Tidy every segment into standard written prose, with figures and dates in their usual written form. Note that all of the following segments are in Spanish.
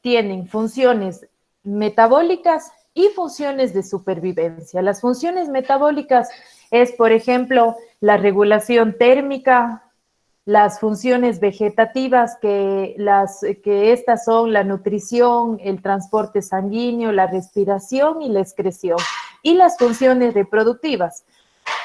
tienen funciones metabólicas y funciones de supervivencia. Las funciones metabólicas es, por ejemplo, la regulación térmica, las funciones vegetativas, que estas son la nutrición, el transporte sanguíneo, la respiración y la excreción, y las funciones reproductivas.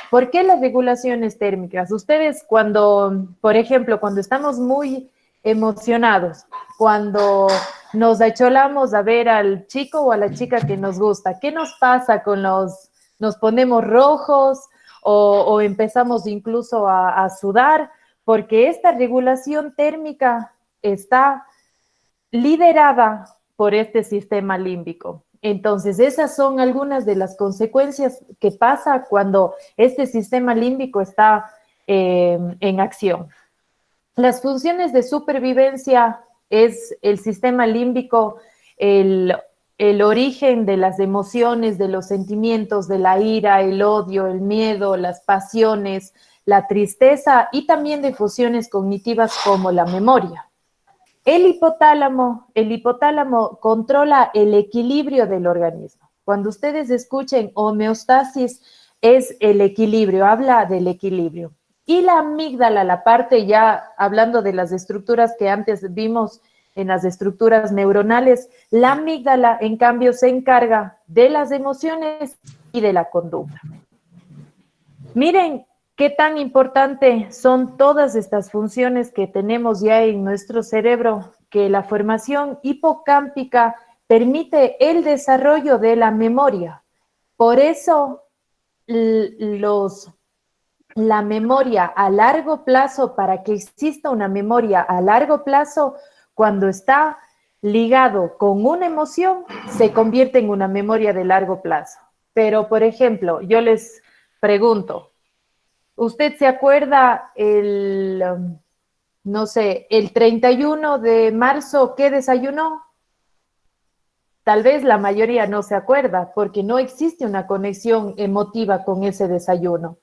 ¿Por qué las regulaciones térmicas? Ustedes cuando, por ejemplo, cuando estamos muy emocionados, cuando nos acholamos a ver al chico o a la chica que nos gusta, ¿qué nos pasa nos ponemos rojos o empezamos incluso a sudar? Porque esta regulación térmica está liderada por este sistema límbico. Entonces, esas son algunas de las consecuencias que pasa cuando este sistema límbico está en acción. Las funciones de supervivencia es el sistema límbico, el origen de las emociones, de los sentimientos, de la ira, el odio, el miedo, las pasiones, la tristeza y también de funciones cognitivas como la memoria. El hipotálamo controla el equilibrio del organismo. Cuando ustedes escuchen homeostasis, es el equilibrio, habla del equilibrio. Y la amígdala, la parte ya hablando de las estructuras que antes vimos en las estructuras neuronales, la amígdala, en cambio, se encarga de las emociones y de la conducta. Miren qué tan importante son todas estas funciones que tenemos ya en nuestro cerebro, que la formación hipocámpica permite el desarrollo de la memoria. Por eso, la memoria a largo plazo, para que exista una memoria a largo plazo, cuando está ligado con una emoción, se convierte en una memoria de largo plazo. Pero, por ejemplo, yo les pregunto, ¿usted se acuerda no sé, el 31 de marzo qué desayunó? Tal vez la mayoría no se acuerda porque no existe una conexión emotiva con ese desayuno.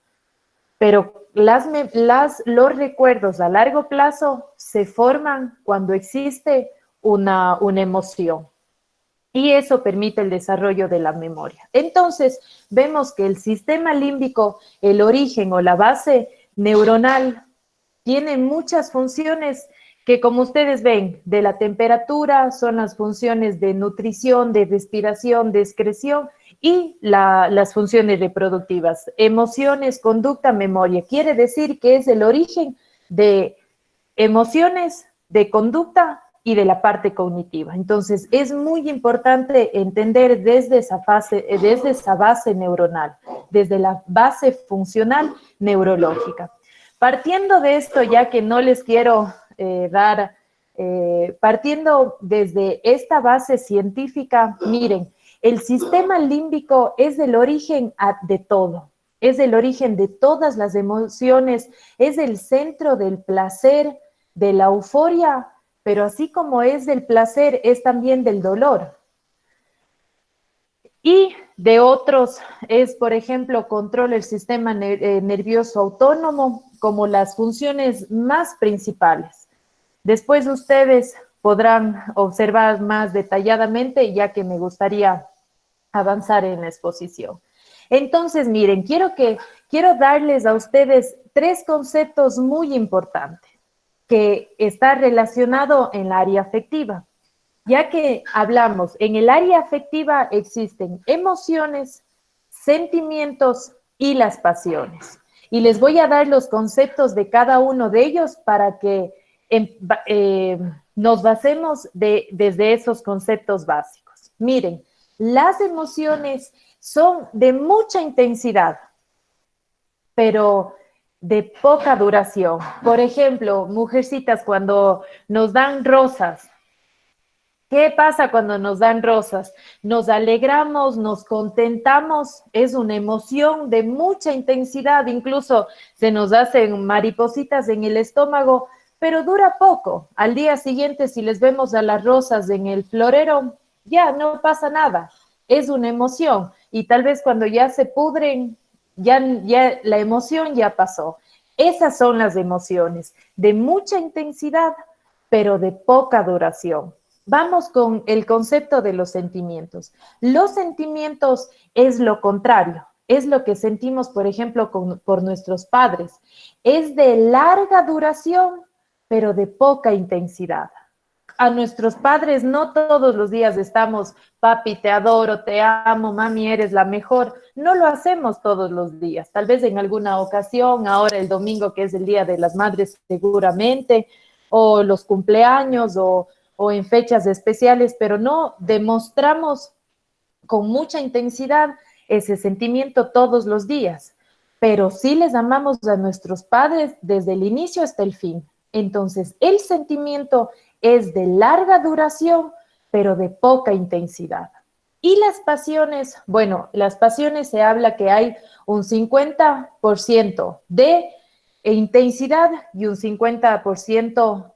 Pero los recuerdos a largo plazo se forman cuando existe una emoción. Y eso permite el desarrollo de la memoria. Entonces, vemos que el sistema límbico, el origen o la base neuronal, tiene muchas funciones que, como ustedes ven, de la temperatura, son las funciones de nutrición, de respiración, de excreción y las funciones reproductivas. Emociones, conducta, memoria. Quiere decir que es el origen de emociones, de conducta y de la parte cognitiva. Entonces, es muy importante entender desde esa base neuronal, desde la base funcional neurológica. Partiendo de esto, ya que no les quiero partiendo desde esta base científica, miren, el sistema límbico es el origen de todo, es el origen de todas las emociones, es el centro del placer, de la euforia, pero así como es del placer, es también del dolor. Y de otros es, por ejemplo, controla el sistema nervioso autónomo como las funciones más principales. Después ustedes podrán observar más detalladamente, ya que me gustaría avanzar en la exposición. Entonces, miren, quiero darles a ustedes 3 conceptos muy importantes que está relacionado en la área afectiva. Ya que hablamos, en el área afectiva existen emociones, sentimientos y las pasiones. Y les voy a dar los conceptos de cada uno de ellos para que nos basemos desde esos conceptos básicos. Miren, las emociones son de mucha intensidad, pero de poca duración. Por ejemplo, mujercitas, cuando nos dan rosas, ¿qué pasa cuando nos dan rosas? Nos alegramos, nos contentamos, es una emoción de mucha intensidad, incluso se nos hacen maripositas en el estómago, pero dura poco. Al día siguiente, si les vemos a las rosas en el florero, ya no pasa nada, es una emoción. Y tal vez cuando ya se pudren, ya la emoción ya pasó. Esas son las emociones, de mucha intensidad, pero de poca duración. Vamos con el concepto de los sentimientos. Los sentimientos es lo contrario, es lo que sentimos, por ejemplo, por nuestros padres. Es de larga duración, pero de poca intensidad. A nuestros padres no todos los días estamos, papi, te adoro, te amo, mami, eres la mejor. No lo hacemos todos los días. Tal vez en alguna ocasión, ahora el domingo que es el Día de las Madres seguramente, o los cumpleaños, o en fechas especiales, pero no demostramos con mucha intensidad ese sentimiento todos los días. Pero sí les amamos a nuestros padres desde el inicio hasta el fin. Entonces, el sentimiento es de larga duración, pero de poca intensidad. Y las pasiones, bueno, las pasiones se habla que hay un 50% de intensidad y un 50%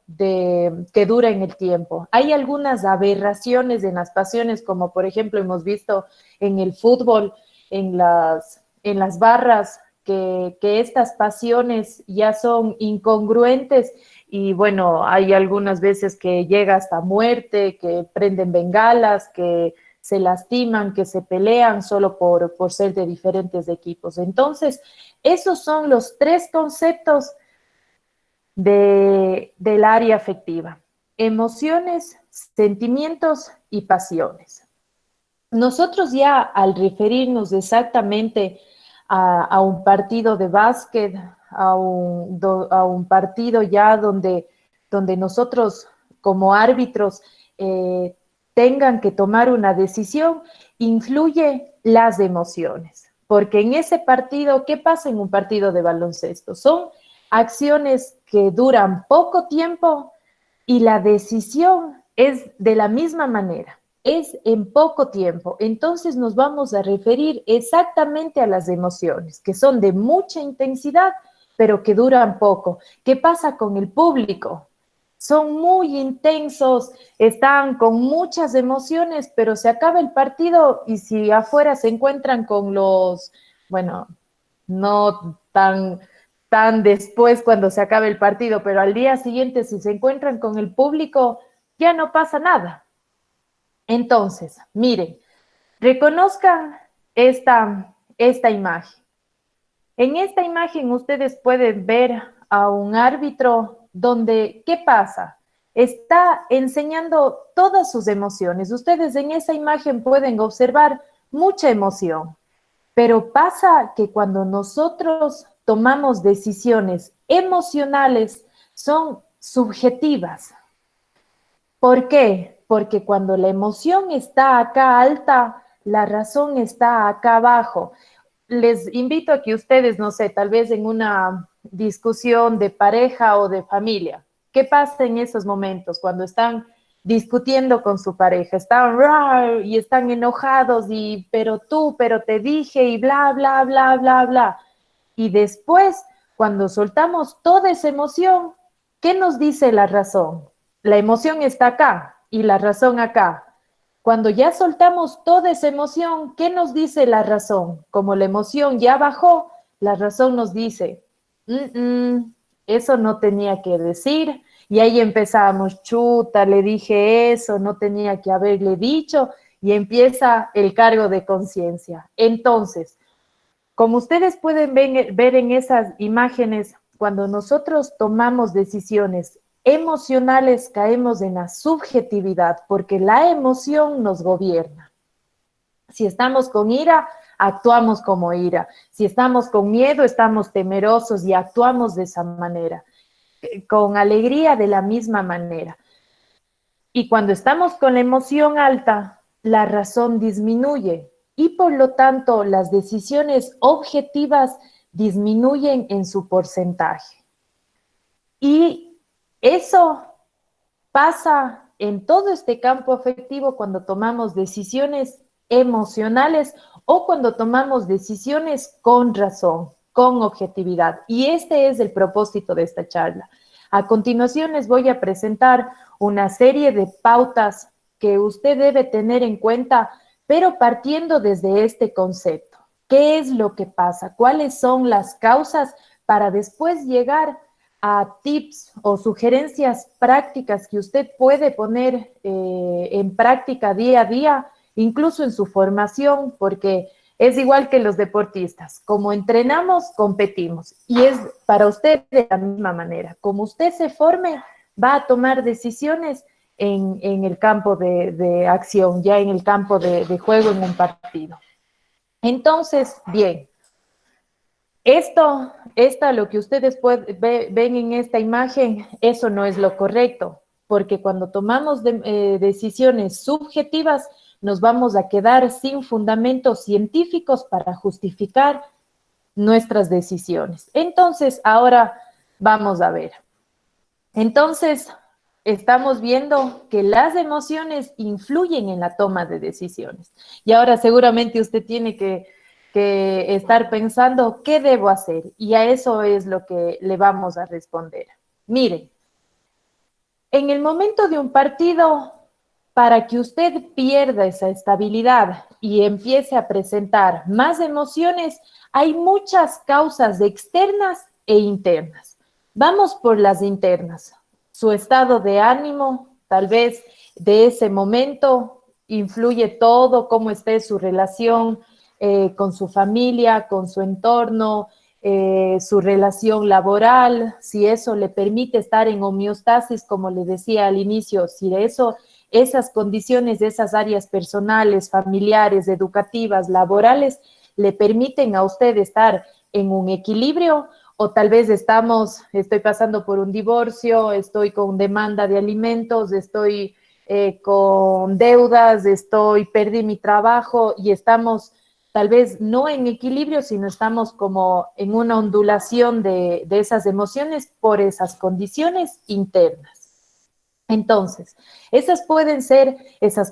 que dura en el tiempo. Hay algunas aberraciones en las pasiones, como por ejemplo hemos visto en el fútbol, en las barras, que estas pasiones ya son incongruentes y bueno, hay algunas veces que llega hasta muerte, que prenden bengalas, que se lastiman, que se pelean solo por ser de diferentes equipos. Entonces, esos son los tres conceptos del área afectiva: emociones, sentimientos y pasiones. Nosotros ya al referirnos exactamente a un partido de básquet, a un partido ya donde nosotros como árbitros tengan que tomar una decisión, influye las emociones. Porque en ese partido, ¿qué pasa en un partido de baloncesto? Son acciones que duran poco tiempo y la decisión es de la misma manera, es en poco tiempo. Entonces nos vamos a referir exactamente a las emociones, que son de mucha intensidad, pero que duran poco. ¿Qué pasa con el público? Son muy intensos, están con muchas emociones, pero se acaba el partido y si afuera se encuentran con los, bueno, no tan después cuando se acabe el partido, pero al día siguiente si se encuentran con el público, ya no pasa nada. Entonces, miren, reconozcan esta imagen. En esta imagen ustedes pueden ver a un árbitro donde, ¿qué pasa? Está enseñando todas sus emociones. Ustedes en esa imagen pueden observar mucha emoción, pero pasa que cuando nosotros tomamos decisiones emocionales, son subjetivas. ¿Por qué? Porque cuando la emoción está acá alta, la razón está acá abajo. Les invito a que ustedes, no sé, tal vez en una discusión de pareja o de familia, ¿qué pasa en esos momentos cuando están discutiendo con su pareja? Están y están enojados y pero te dije y bla, bla, bla, bla, bla. Y después, cuando soltamos toda esa emoción, ¿qué nos dice la razón? La emoción está acá y la razón acá. Cuando ya soltamos toda esa emoción, ¿qué nos dice la razón? Como la emoción ya bajó, la razón nos dice, eso no tenía que decir. Y ahí empezamos, chuta, le dije eso, no tenía que haberle dicho, y empieza el cargo de conciencia. Entonces, como ustedes pueden ver en esas imágenes, cuando nosotros tomamos decisiones emocionales, caemos en la subjetividad, porque la emoción nos gobierna. Si estamos con ira, actuamos como ira. Si estamos con miedo, estamos temerosos y actuamos de esa manera. Con alegría, de la misma manera. Y cuando estamos con la emoción alta, la razón disminuye y por lo tanto las decisiones objetivas disminuyen en su porcentaje. Y eso pasa en todo este campo afectivo cuando tomamos decisiones emocionales o cuando tomamos decisiones con razón, con objetividad. Y este es el propósito de esta charla. A continuación les voy a presentar una serie de pautas que usted debe tener en cuenta, pero partiendo desde este concepto. ¿Qué es lo que pasa? ¿Cuáles son las causas para después llegar a tips o sugerencias prácticas que usted puede poner en práctica día a día, incluso en su formación, porque es igual que los deportistas. Como entrenamos, competimos. Y es para usted de la misma manera. Como usted se forme, va a tomar decisiones en el campo de acción, ya en el campo de juego en un partido. Entonces, bien, lo que ustedes ven en esta imagen, eso no es lo correcto, porque cuando tomamos decisiones subjetivas, nos vamos a quedar sin fundamentos científicos para justificar nuestras decisiones. Entonces, ahora vamos a ver. Entonces, estamos viendo que las emociones influyen en la toma de decisiones. Y ahora seguramente usted tiene que estar pensando, ¿qué debo hacer? Y a eso es lo que le vamos a responder. Miren, en el momento de un partido, para que usted pierda esa estabilidad y empiece a presentar más emociones, hay muchas causas externas e internas. Vamos por las internas. Su estado de ánimo, tal vez de ese momento, influye todo, cómo esté su relación con su familia, con su entorno, su relación laboral, si eso le permite estar en homeostasis, como le decía al inicio, si esas condiciones de esas áreas personales, familiares, educativas, laborales, le permiten a usted estar en un equilibrio, o tal vez estoy pasando por un divorcio, estoy con demanda de alimentos, estoy con deudas, perdí mi trabajo y estamos tal vez no en equilibrio, sino estamos como en una ondulación de esas emociones por esas condiciones internas. Entonces, esas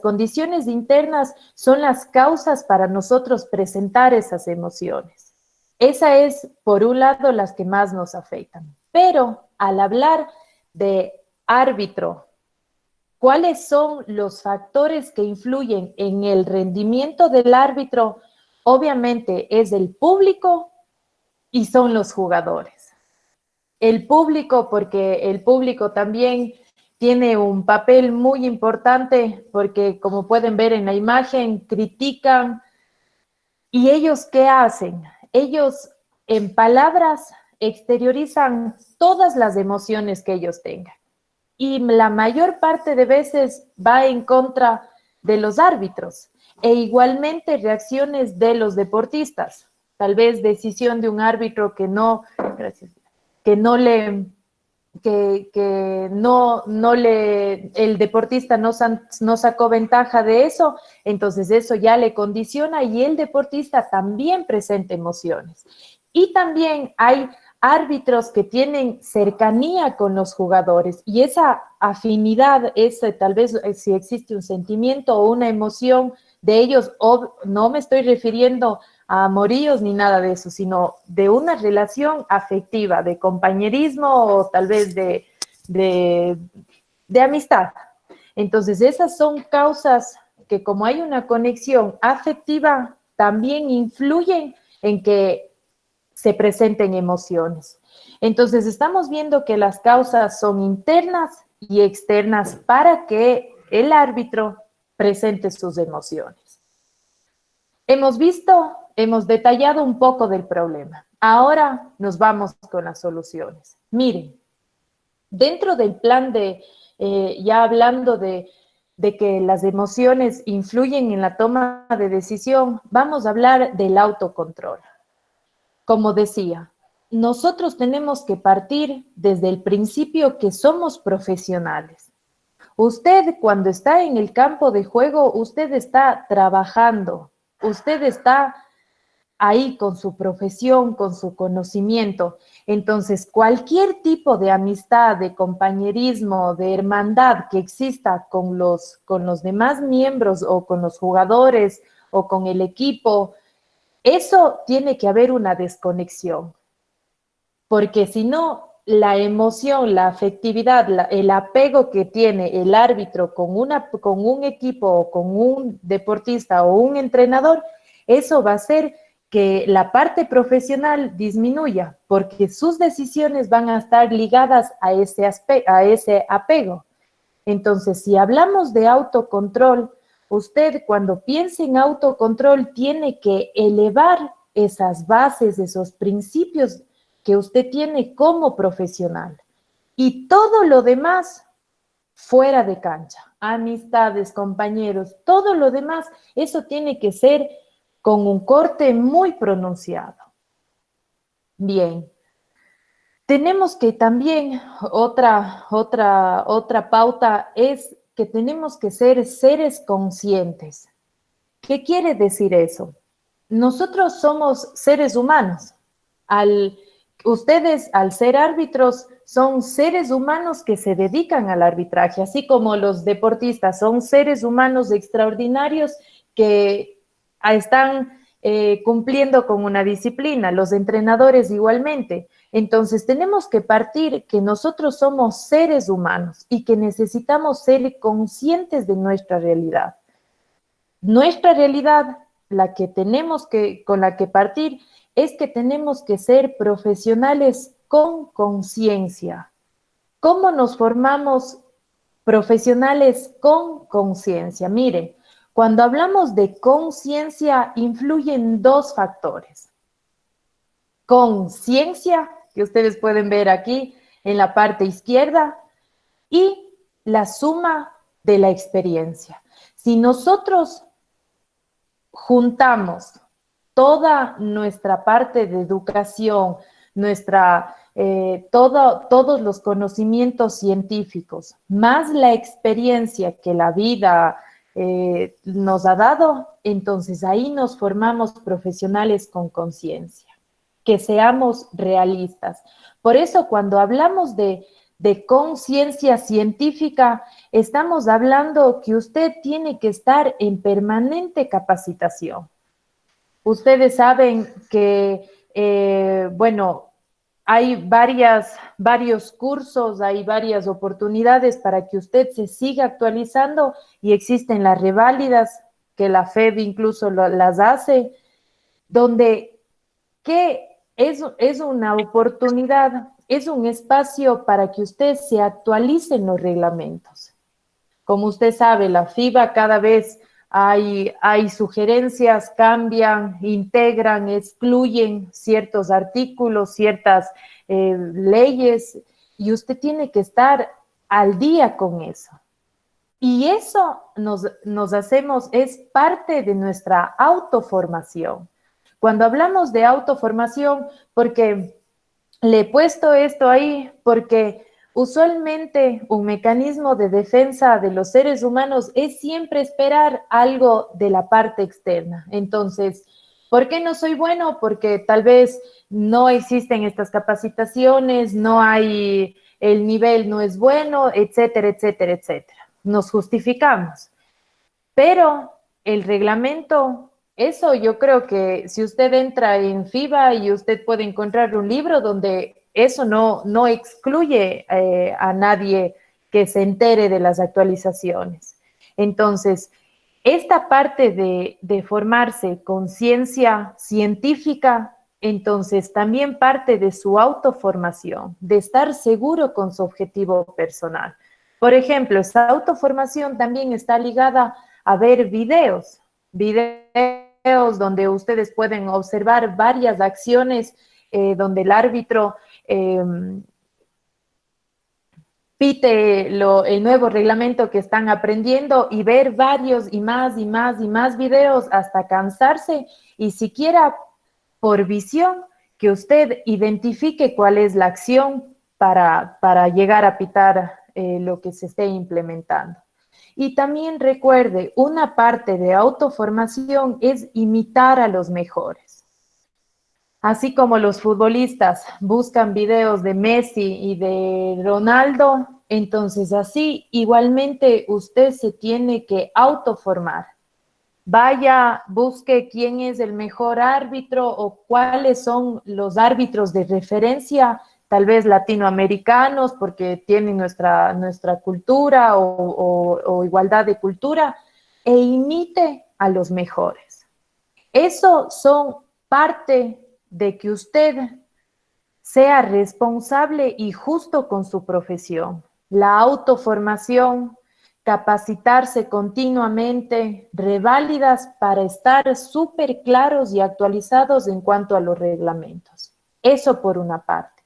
condiciones internas son las causas para nosotros presentar esas emociones. Esa es, por un lado, las que más nos afectan. Pero al hablar de árbitro, ¿cuáles son los factores que influyen en el rendimiento del árbitro? Obviamente es el público y son los jugadores. El público, porque el público también tiene un papel muy importante, porque como pueden ver en la imagen, critican. ¿Y ellos qué hacen? Ellos en palabras exteriorizan todas las emociones que ellos tengan. Y la mayor parte de veces va en contra de los árbitros e igualmente reacciones de los deportistas. Tal vez decisión de un árbitro que no el deportista no sacó ventaja de eso, entonces eso ya le condiciona y el deportista también presenta emociones. Y también hay árbitros que tienen cercanía con los jugadores y esa afinidad, tal vez si existe un sentimiento o una emoción de ellos, no me estoy refiriendo a amoríos ni nada de eso, sino de una relación afectiva, de compañerismo o tal vez de amistad. Entonces, esas son causas que como hay una conexión afectiva, también influyen en que se presenten emociones. Entonces, estamos viendo que las causas son internas y externas para que el árbitro presente sus emociones. Hemos detallado un poco del problema. Ahora nos vamos con las soluciones. Miren, dentro del plan ya hablando de que las emociones influyen en la toma de decisión, vamos a hablar del autocontrol. Como decía, nosotros tenemos que partir desde el principio que somos profesionales. Usted cuando está en el campo de juego, usted está trabajando, usted está ahí con su profesión, con su conocimiento. Entonces, cualquier tipo de amistad, de compañerismo, de hermandad que exista con los demás miembros o con los jugadores o con el equipo, eso tiene que haber una desconexión, porque si no, la emoción, la afectividad, el apego que tiene el árbitro con un equipo o con un deportista o un entrenador, eso va a hacer que la parte profesional disminuya, porque sus decisiones van a estar ligadas a ese apego. Entonces, si hablamos de autocontrol, usted cuando piense en autocontrol tiene que elevar esas bases, esos principios que usted tiene como profesional. Y todo lo demás fuera de cancha, amistades, compañeros, todo lo demás, eso tiene que ser con un corte muy pronunciado. Bien, tenemos que también, otra pauta es que tenemos que ser seres conscientes. ¿Qué quiere decir eso? Nosotros somos seres humanos. Ustedes, al ser árbitros, son seres humanos que se dedican al arbitraje, así como los deportistas son seres humanos extraordinarios que están cumpliendo con una disciplina, los entrenadores igualmente. Entonces, tenemos que partir que nosotros somos seres humanos y que necesitamos ser conscientes de nuestra realidad. Nuestra realidad, con la que partir, es que tenemos que ser profesionales con conciencia. ¿Cómo nos formamos profesionales con conciencia? Mire, cuando hablamos de conciencia, influyen dos factores. Conciencia, que ustedes pueden ver aquí en la parte izquierda, y la suma de la experiencia. Si nosotros juntamos toda nuestra parte de educación, todos los conocimientos científicos, más la experiencia que la vida nos ha dado, entonces ahí nos formamos profesionales con conciencia, que seamos realistas. Por eso cuando hablamos de conciencia científica, estamos hablando que usted tiene que estar en permanente capacitación. Ustedes saben que, bueno, hay varios cursos, hay varias oportunidades para que usted se siga actualizando y existen las reválidas que la FED incluso las hace, donde que es una oportunidad, es un espacio para que usted se actualice en los reglamentos. Como usted sabe, la FIBA cada vez hay sugerencias, cambian, integran, excluyen ciertos artículos, ciertas leyes, y usted tiene que estar al día con eso. Y eso nos hacemos, es parte de nuestra autoformación. Cuando hablamos de autoformación, porque le he puesto esto ahí, porque usualmente un mecanismo de defensa de los seres humanos es siempre esperar algo de la parte externa. Entonces, ¿por qué no soy bueno? Porque tal vez no existen estas capacitaciones, no hay, el nivel no es bueno, etcétera, etcétera, etcétera. Nos justificamos. Pero el reglamento, eso yo creo que si usted entra en FIBA y usted puede encontrar un libro donde eso no excluye a nadie que se entere de las actualizaciones. Entonces, esta parte de formarse con ciencia científica, entonces también parte de su autoformación, de estar seguro con su objetivo personal. Por ejemplo, esa autoformación también está ligada a ver videos donde ustedes pueden observar varias acciones donde el árbitro pite el nuevo reglamento que están aprendiendo y ver varios y más y más y más videos hasta cansarse y siquiera por visión que usted identifique cuál es la acción para llegar a pitar lo que se esté implementando. Y también recuerde, una parte de autoformación es imitar a los mejores. Así como los futbolistas buscan videos de Messi y de Ronaldo, entonces así igualmente usted se tiene que autoformar. Vaya, busque quién es el mejor árbitro o cuáles son los árbitros de referencia, tal vez latinoamericanos, porque tienen nuestra cultura o igualdad de cultura, e imite a los mejores. Eso son parte de que usted sea responsable y justo con su profesión. La autoformación, capacitarse continuamente, reválidas para estar súper claros y actualizados en cuanto a los reglamentos. Eso por una parte.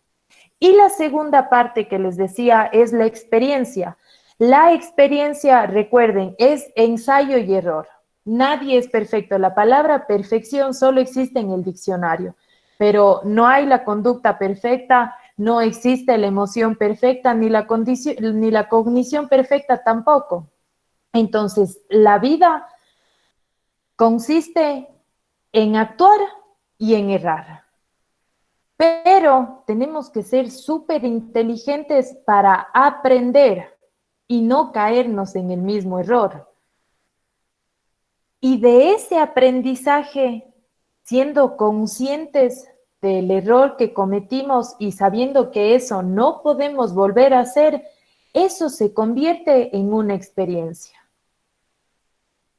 Y la segunda parte que les decía es la experiencia. La experiencia, recuerden, es ensayo y error. Nadie es perfecto. La palabra perfección solo existe en el diccionario, pero no hay la conducta perfecta, no existe la emoción perfecta, ni la cognición perfecta tampoco. Entonces, la vida consiste en actuar y en errar. Pero tenemos que ser súper inteligentes para aprender y no caernos en el mismo error. Y de ese aprendizaje, siendo conscientes del error que cometimos y sabiendo que eso no podemos volver a hacer, eso se convierte en una experiencia.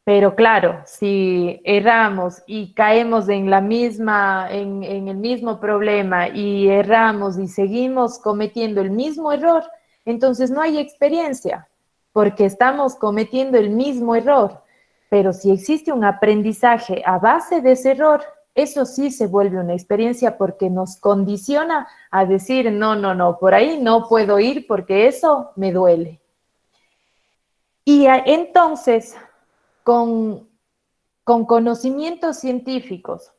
Pero claro, si erramos y caemos en en el mismo problema y erramos y seguimos cometiendo el mismo error, entonces no hay experiencia, porque estamos cometiendo el mismo error. Pero si existe un aprendizaje a base de ese error, eso sí se vuelve una experiencia porque nos condiciona a decir, no, no, no, por ahí no puedo ir porque eso me duele. Y entonces, con conocimientos científicos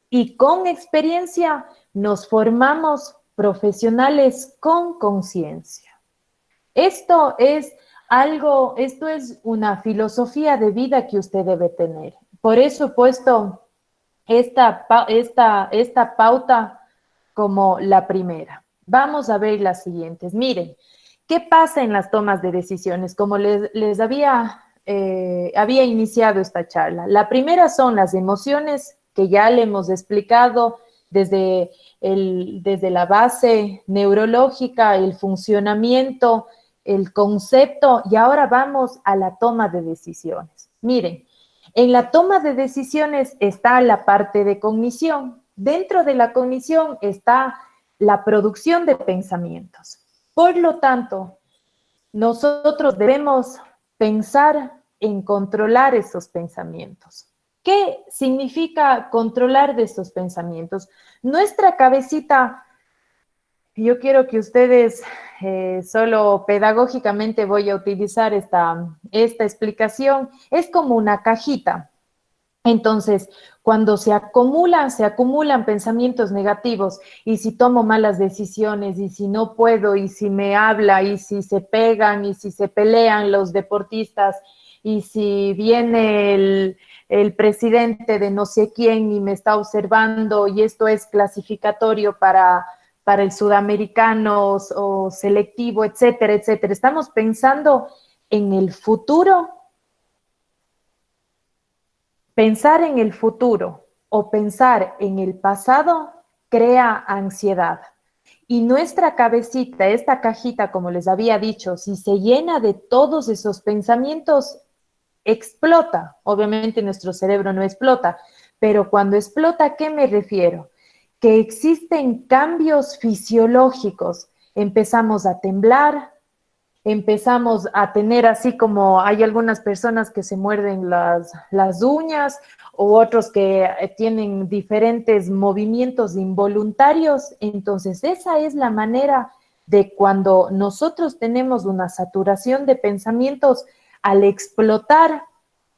y con experiencia, nos formamos profesionales con conciencia. Esto es una filosofía de vida que usted debe tener. Por eso he puesto esta pauta como la primera. Vamos a ver las siguientes. Miren, ¿qué pasa en las tomas de decisiones? Como les había iniciado esta charla. La primera son las emociones, que ya le hemos explicado desde la base neurológica, el funcionamiento, el concepto, y ahora vamos a la toma de decisiones. Miren, en la toma de decisiones está la parte de cognición. Dentro de la cognición está la producción de pensamientos. Por lo tanto, nosotros debemos pensar en controlar esos pensamientos. ¿Qué significa controlar de esos pensamientos? Nuestra cabecita, yo quiero que ustedes, solo pedagógicamente voy a utilizar esta explicación, es como una cajita. Entonces, cuando se acumulan pensamientos negativos, y si tomo malas decisiones, y si no puedo, y si me habla, y si se pegan, y si se pelean los deportistas, y si viene el presidente de no sé quién y me está observando, y esto es clasificatorio para el sudamericano o selectivo, etcétera, etcétera. Estamos pensando en el futuro. Pensar en el futuro o pensar en el pasado crea ansiedad. Y nuestra cabecita, esta cajita, como les había dicho, si se llena de todos esos pensamientos, explota. Obviamente nuestro cerebro no explota, pero cuando explota, ¿a qué me refiero? Que existen cambios fisiológicos. Empezamos a temblar, empezamos a tener, así como hay algunas personas que se muerden las uñas o otros que tienen diferentes movimientos involuntarios. Entonces, esa es la manera de cuando nosotros tenemos una saturación de pensamientos, al explotar,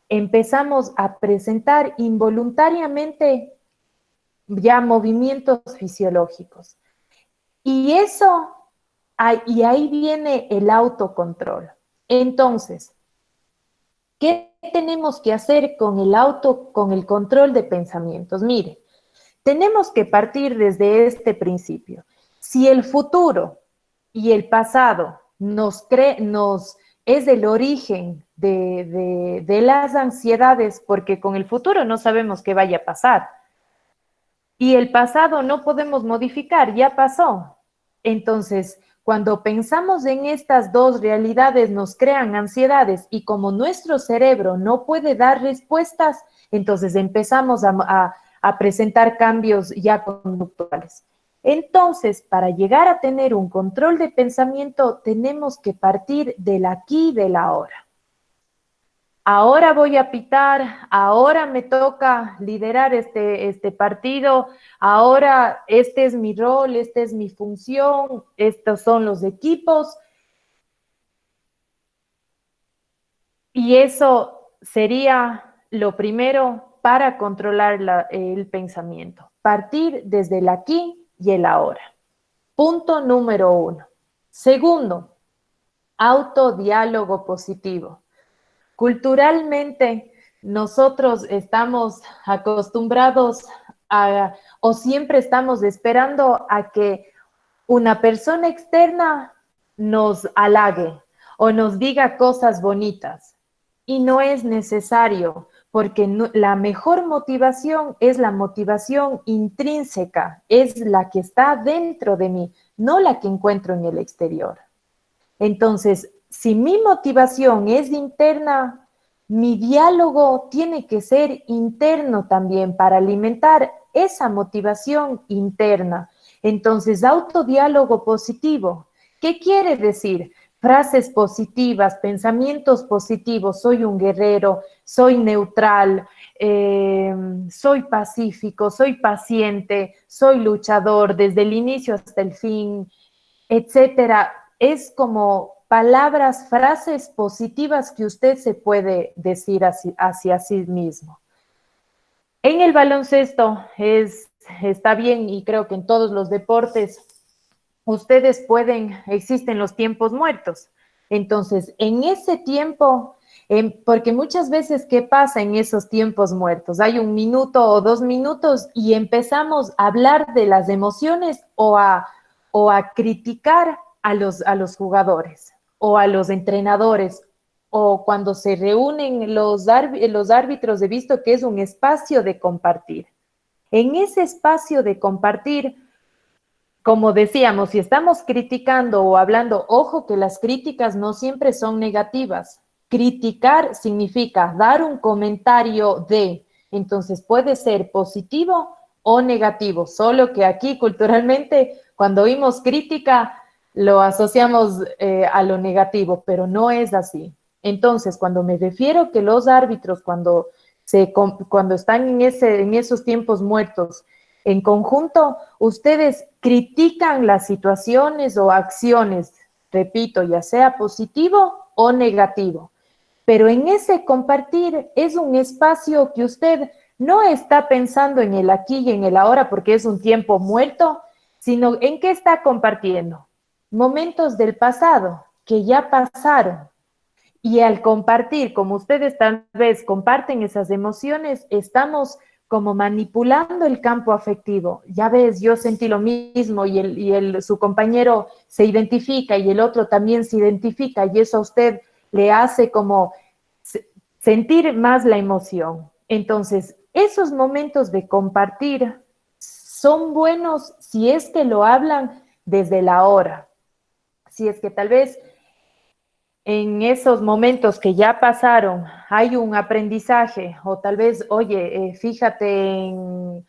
empezamos a presentar involuntariamente ya movimientos fisiológicos. Y eso, y ahí viene el autocontrol. Entonces, ¿qué tenemos que hacer con el control de pensamientos? Mire, tenemos que partir desde este principio. Si el futuro y el pasado es el origen de las ansiedades, porque con el futuro no sabemos qué vaya a pasar. Y el pasado no podemos modificar, ya pasó. Entonces, cuando pensamos en estas dos realidades, nos crean ansiedades, y como nuestro cerebro no puede dar respuestas, entonces empezamos a presentar cambios ya conductuales. Entonces, para llegar a tener un control de pensamiento, tenemos que partir del aquí y del ahora. Ahora voy a pitar, ahora me toca liderar este partido, ahora este es mi rol, esta es mi función, estos son los equipos. Y eso sería lo primero para controlar el pensamiento. Partir desde el aquí y el ahora. Punto número 1. Segundo, autodiálogo positivo. Culturalmente, nosotros estamos acostumbrados o siempre estamos esperando a que una persona externa nos halague o nos diga cosas bonitas. Y no es necesario, porque la mejor motivación es la motivación intrínseca, es la que está dentro de mí, no la que encuentro en el exterior. Entonces, si mi motivación es interna, mi diálogo tiene que ser interno también para alimentar esa motivación interna. Entonces, autodiálogo positivo. ¿Qué quiere decir? Frases positivas, pensamientos positivos. Soy un guerrero, soy neutral, soy pacífico, soy paciente, soy luchador desde el inicio hasta el fin, etcétera. Es como palabras, frases positivas que usted se puede decir hacia sí mismo. En el baloncesto está bien, y creo que en todos los deportes ustedes existen los tiempos muertos. Entonces, en ese tiempo, porque muchas veces, ¿qué pasa en esos tiempos muertos? Hay 1 minuto o 2 minutos y empezamos a hablar de las emociones o a criticar a los jugadores o a los entrenadores, o cuando se reúnen los árbitros, he visto que es un espacio de compartir. En ese espacio de compartir, como decíamos, si estamos criticando o hablando, ojo que las críticas no siempre son negativas. Criticar significa dar un comentario entonces puede ser positivo o negativo, solo que aquí culturalmente cuando oímos crítica lo asociamos a lo negativo, pero no es así. Entonces, cuando me refiero que los árbitros, cuando están en esos tiempos muertos, en conjunto, ustedes critican las situaciones o acciones, repito, ya sea positivo o negativo. Pero en ese compartir es un espacio que usted no está pensando en el aquí y en el ahora porque es un tiempo muerto, sino en qué está compartiendo. Momentos del pasado que ya pasaron. Y al compartir, como ustedes tal vez comparten esas emociones, estamos como manipulando el campo afectivo. Ya ves, yo sentí lo mismo y su compañero se identifica y el otro también se identifica y eso a usted le hace como sentir más la emoción. Entonces, esos momentos de compartir son buenos si es que lo hablan desde la hora. Si es que tal vez en esos momentos que ya pasaron hay un aprendizaje o tal vez, oye, fíjate en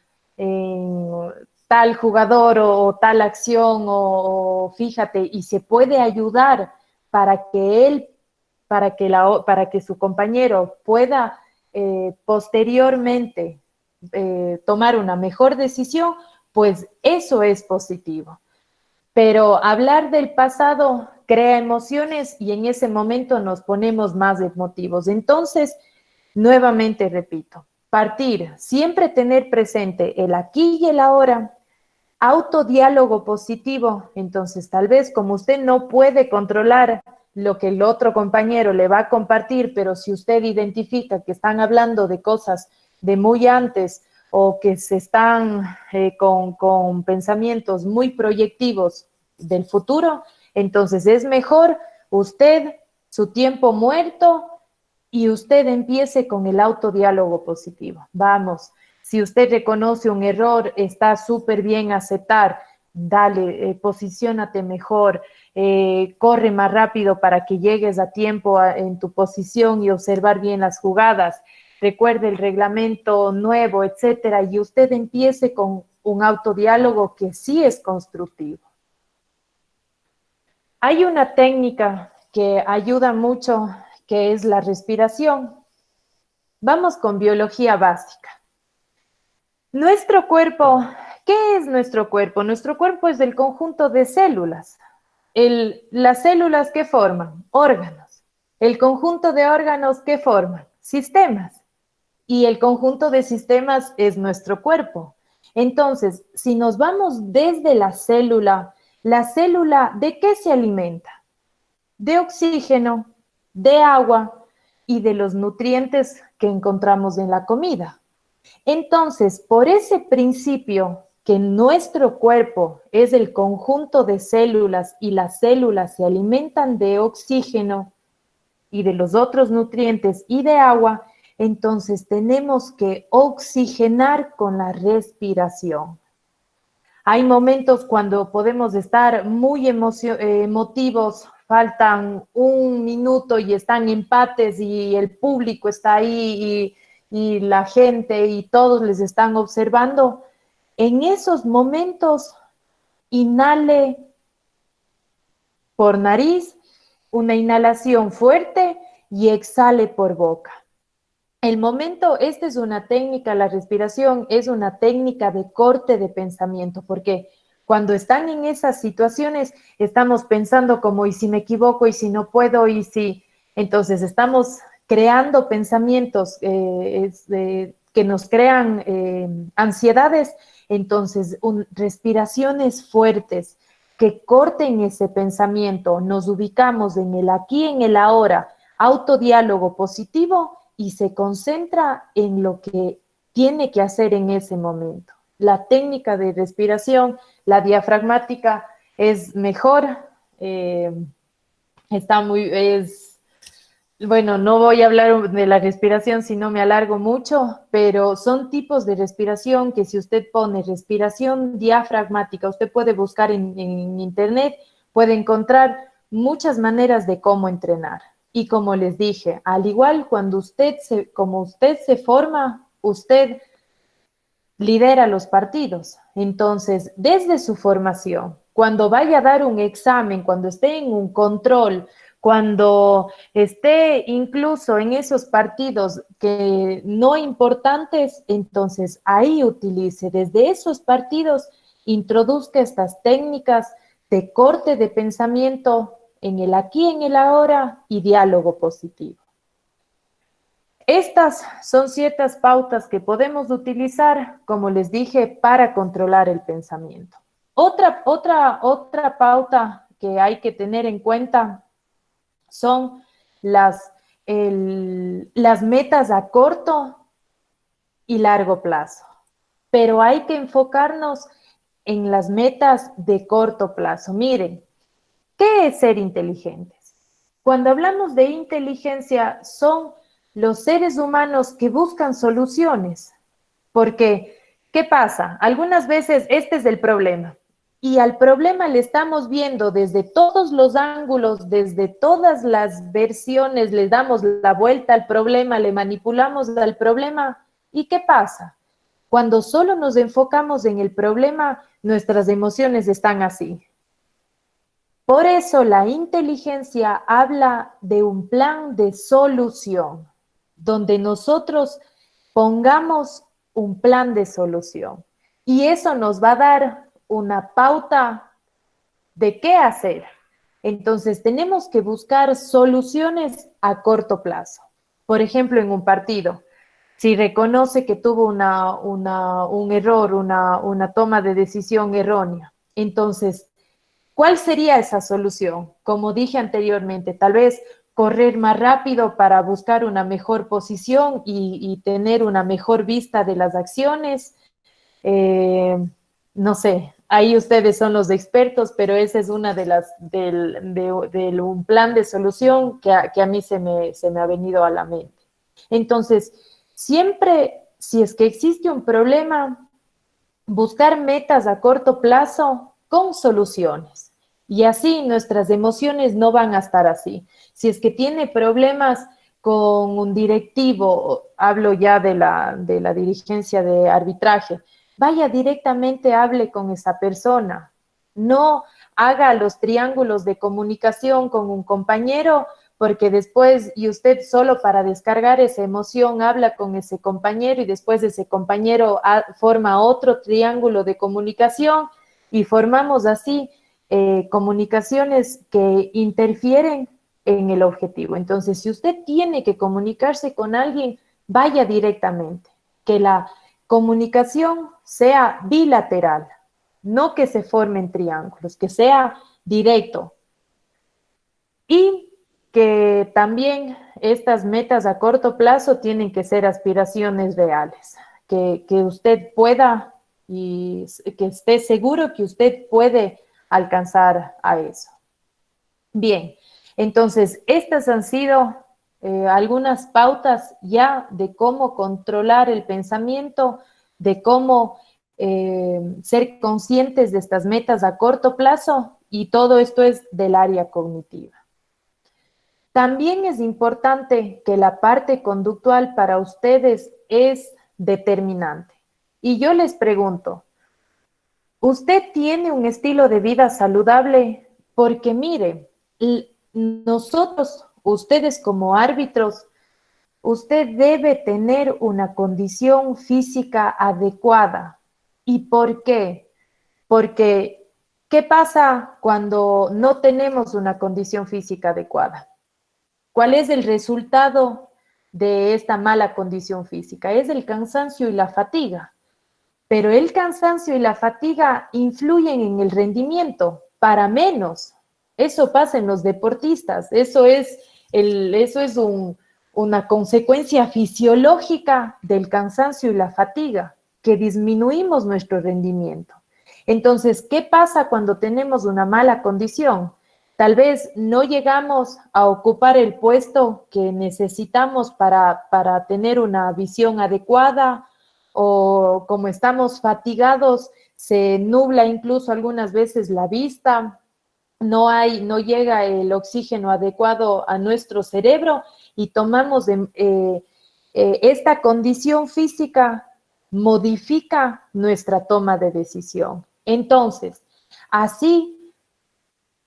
tal jugador o tal acción o fíjate y se puede ayudar para que para que su compañero pueda posteriormente tomar una mejor decisión, pues eso es positivo. Pero hablar del pasado crea emociones y en ese momento nos ponemos más emotivos. Entonces, nuevamente repito, partir, siempre tener presente el aquí y el ahora, autodiálogo positivo. Entonces, tal vez como usted no puede controlar lo que el otro compañero le va a compartir, pero si usted identifica que están hablando de cosas de muy antes o que se están con pensamientos muy proyectivos del futuro, entonces es mejor usted, su tiempo muerto, y usted empiece con el autodiálogo positivo. Vamos, si usted reconoce un error, está súper bien aceptar, dale, posiciónate mejor, corre más rápido para que llegues a tiempo en tu posición y observar bien las jugadas. recuerde el reglamento nuevo, etcétera, y usted empiece con un autodiálogo que sí es constructivo. Hay una técnica que ayuda mucho, que es la respiración. Vamos con biología básica. Nuestro cuerpo, ¿qué es nuestro cuerpo? Nuestro cuerpo es el conjunto de células. Las células, ¿qué forman? Órganos. El conjunto de órganos, ¿qué forman? Sistemas. Y el conjunto de sistemas es nuestro cuerpo. Entonces, si nos vamos desde la célula, ¿de qué se alimenta? De oxígeno, de agua y de los nutrientes que encontramos en la comida. Entonces, por ese principio que nuestro cuerpo es el conjunto de células y las células se alimentan de oxígeno y de los otros nutrientes y de agua, entonces tenemos que oxigenar con la respiración. Hay momentos cuando podemos estar muy emotivos, faltan un minuto y están empates y el público está ahí y la gente y todos les están observando. En esos momentos, inhale por nariz, una inhalación fuerte y exhale por boca. Esta es una técnica, la respiración es una técnica de corte de pensamiento, porque cuando están en esas situaciones estamos pensando como, ¿y si me equivoco? ¿Y si no puedo? ¿Y si? Entonces estamos creando pensamientos que nos crean ansiedades, entonces respiraciones fuertes que corten ese pensamiento, nos ubicamos en el aquí, en el ahora, autodiálogo positivo, y se concentra en lo que tiene que hacer en ese momento. La técnica de respiración, la diafragmática, es mejor, bueno, no voy a hablar de la respiración si no me alargo mucho, pero son tipos de respiración que si usted pone respiración diafragmática, usted puede buscar en internet, puede encontrar muchas maneras de cómo entrenar. Y como les dije, al igual como usted se forma, usted lidera los partidos. Entonces, desde su formación, cuando vaya a dar un examen, cuando esté en un control, cuando esté incluso en esos partidos que no importantes, entonces ahí utilice desde esos partidos, introduzca estas técnicas de corte de pensamiento en el aquí, en el ahora y diálogo positivo. Estas son ciertas pautas que podemos utilizar, como les dije, para controlar el pensamiento. Otra pauta que hay que tener en cuenta son las metas a corto y largo plazo. Pero hay que enfocarnos en las metas de corto plazo. Miren, ¿qué es ser inteligentes? Cuando hablamos de inteligencia, son los seres humanos que buscan soluciones. Porque, ¿qué pasa? Algunas veces este es el problema. Y al problema le estamos viendo desde todos los ángulos, desde todas las versiones, le damos la vuelta al problema, le manipulamos al problema. ¿Y qué pasa? Cuando solo nos enfocamos en el problema, nuestras emociones están así. Por eso la inteligencia habla de un plan de solución, donde nosotros pongamos un plan de solución. Y eso nos va a dar una pauta de qué hacer. Entonces, tenemos que buscar soluciones a corto plazo. Por ejemplo, en un partido, si reconoce que tuvo un error, una toma de decisión errónea, entonces, ¿cuál sería esa solución? Como dije anteriormente, tal vez correr más rápido para buscar una mejor posición y tener una mejor vista de las acciones. No sé, ahí ustedes son los expertos, pero esa es una de un plan de solución que a mí se me ha venido a la mente. Entonces, siempre, si es que existe un problema, buscar metas a corto plazo con soluciones. Y así nuestras emociones no van a estar así. Si es que tiene problemas con un directivo, hablo ya de la dirigencia de arbitraje, vaya directamente, hable con esa persona, no haga los triángulos de comunicación con un compañero, porque después, y usted solo para descargar esa emoción habla con ese compañero y después ese compañero forma otro triángulo de comunicación y formamos así comunicaciones que interfieren en el objetivo. Entonces, si usted tiene que comunicarse con alguien, vaya directamente, que la comunicación sea bilateral, no que se formen triángulos, que sea directo. Y que también estas metas a corto plazo tienen que ser aspiraciones reales, que usted pueda y que esté seguro que usted puede alcanzar a eso. Bien, entonces estas han sido algunas pautas ya de cómo controlar el pensamiento, de cómo ser conscientes de estas metas a corto plazo, y todo esto es del área cognitiva. También es importante que la parte conductual para ustedes es determinante. Y yo les pregunto, ¿usted tiene un estilo de vida saludable? Porque mire, nosotros, ustedes como árbitros, usted debe tener una condición física adecuada. ¿Y por qué? Porque, ¿qué pasa cuando no tenemos una condición física adecuada? ¿Cuál es el resultado de esta mala condición física? Es el cansancio y la fatiga. Pero el cansancio y la fatiga influyen en el rendimiento, para menos. Eso pasa en los deportistas, eso es una consecuencia fisiológica del cansancio y la fatiga, que disminuimos nuestro rendimiento. Entonces, ¿qué pasa cuando tenemos una mala condición? Tal vez no llegamos a ocupar el puesto que necesitamos para tener una visión adecuada, o como estamos fatigados, se nubla incluso algunas veces la vista, no llega el oxígeno adecuado a nuestro cerebro y tomamos esta condición física modifica nuestra toma de decisión. Entonces, así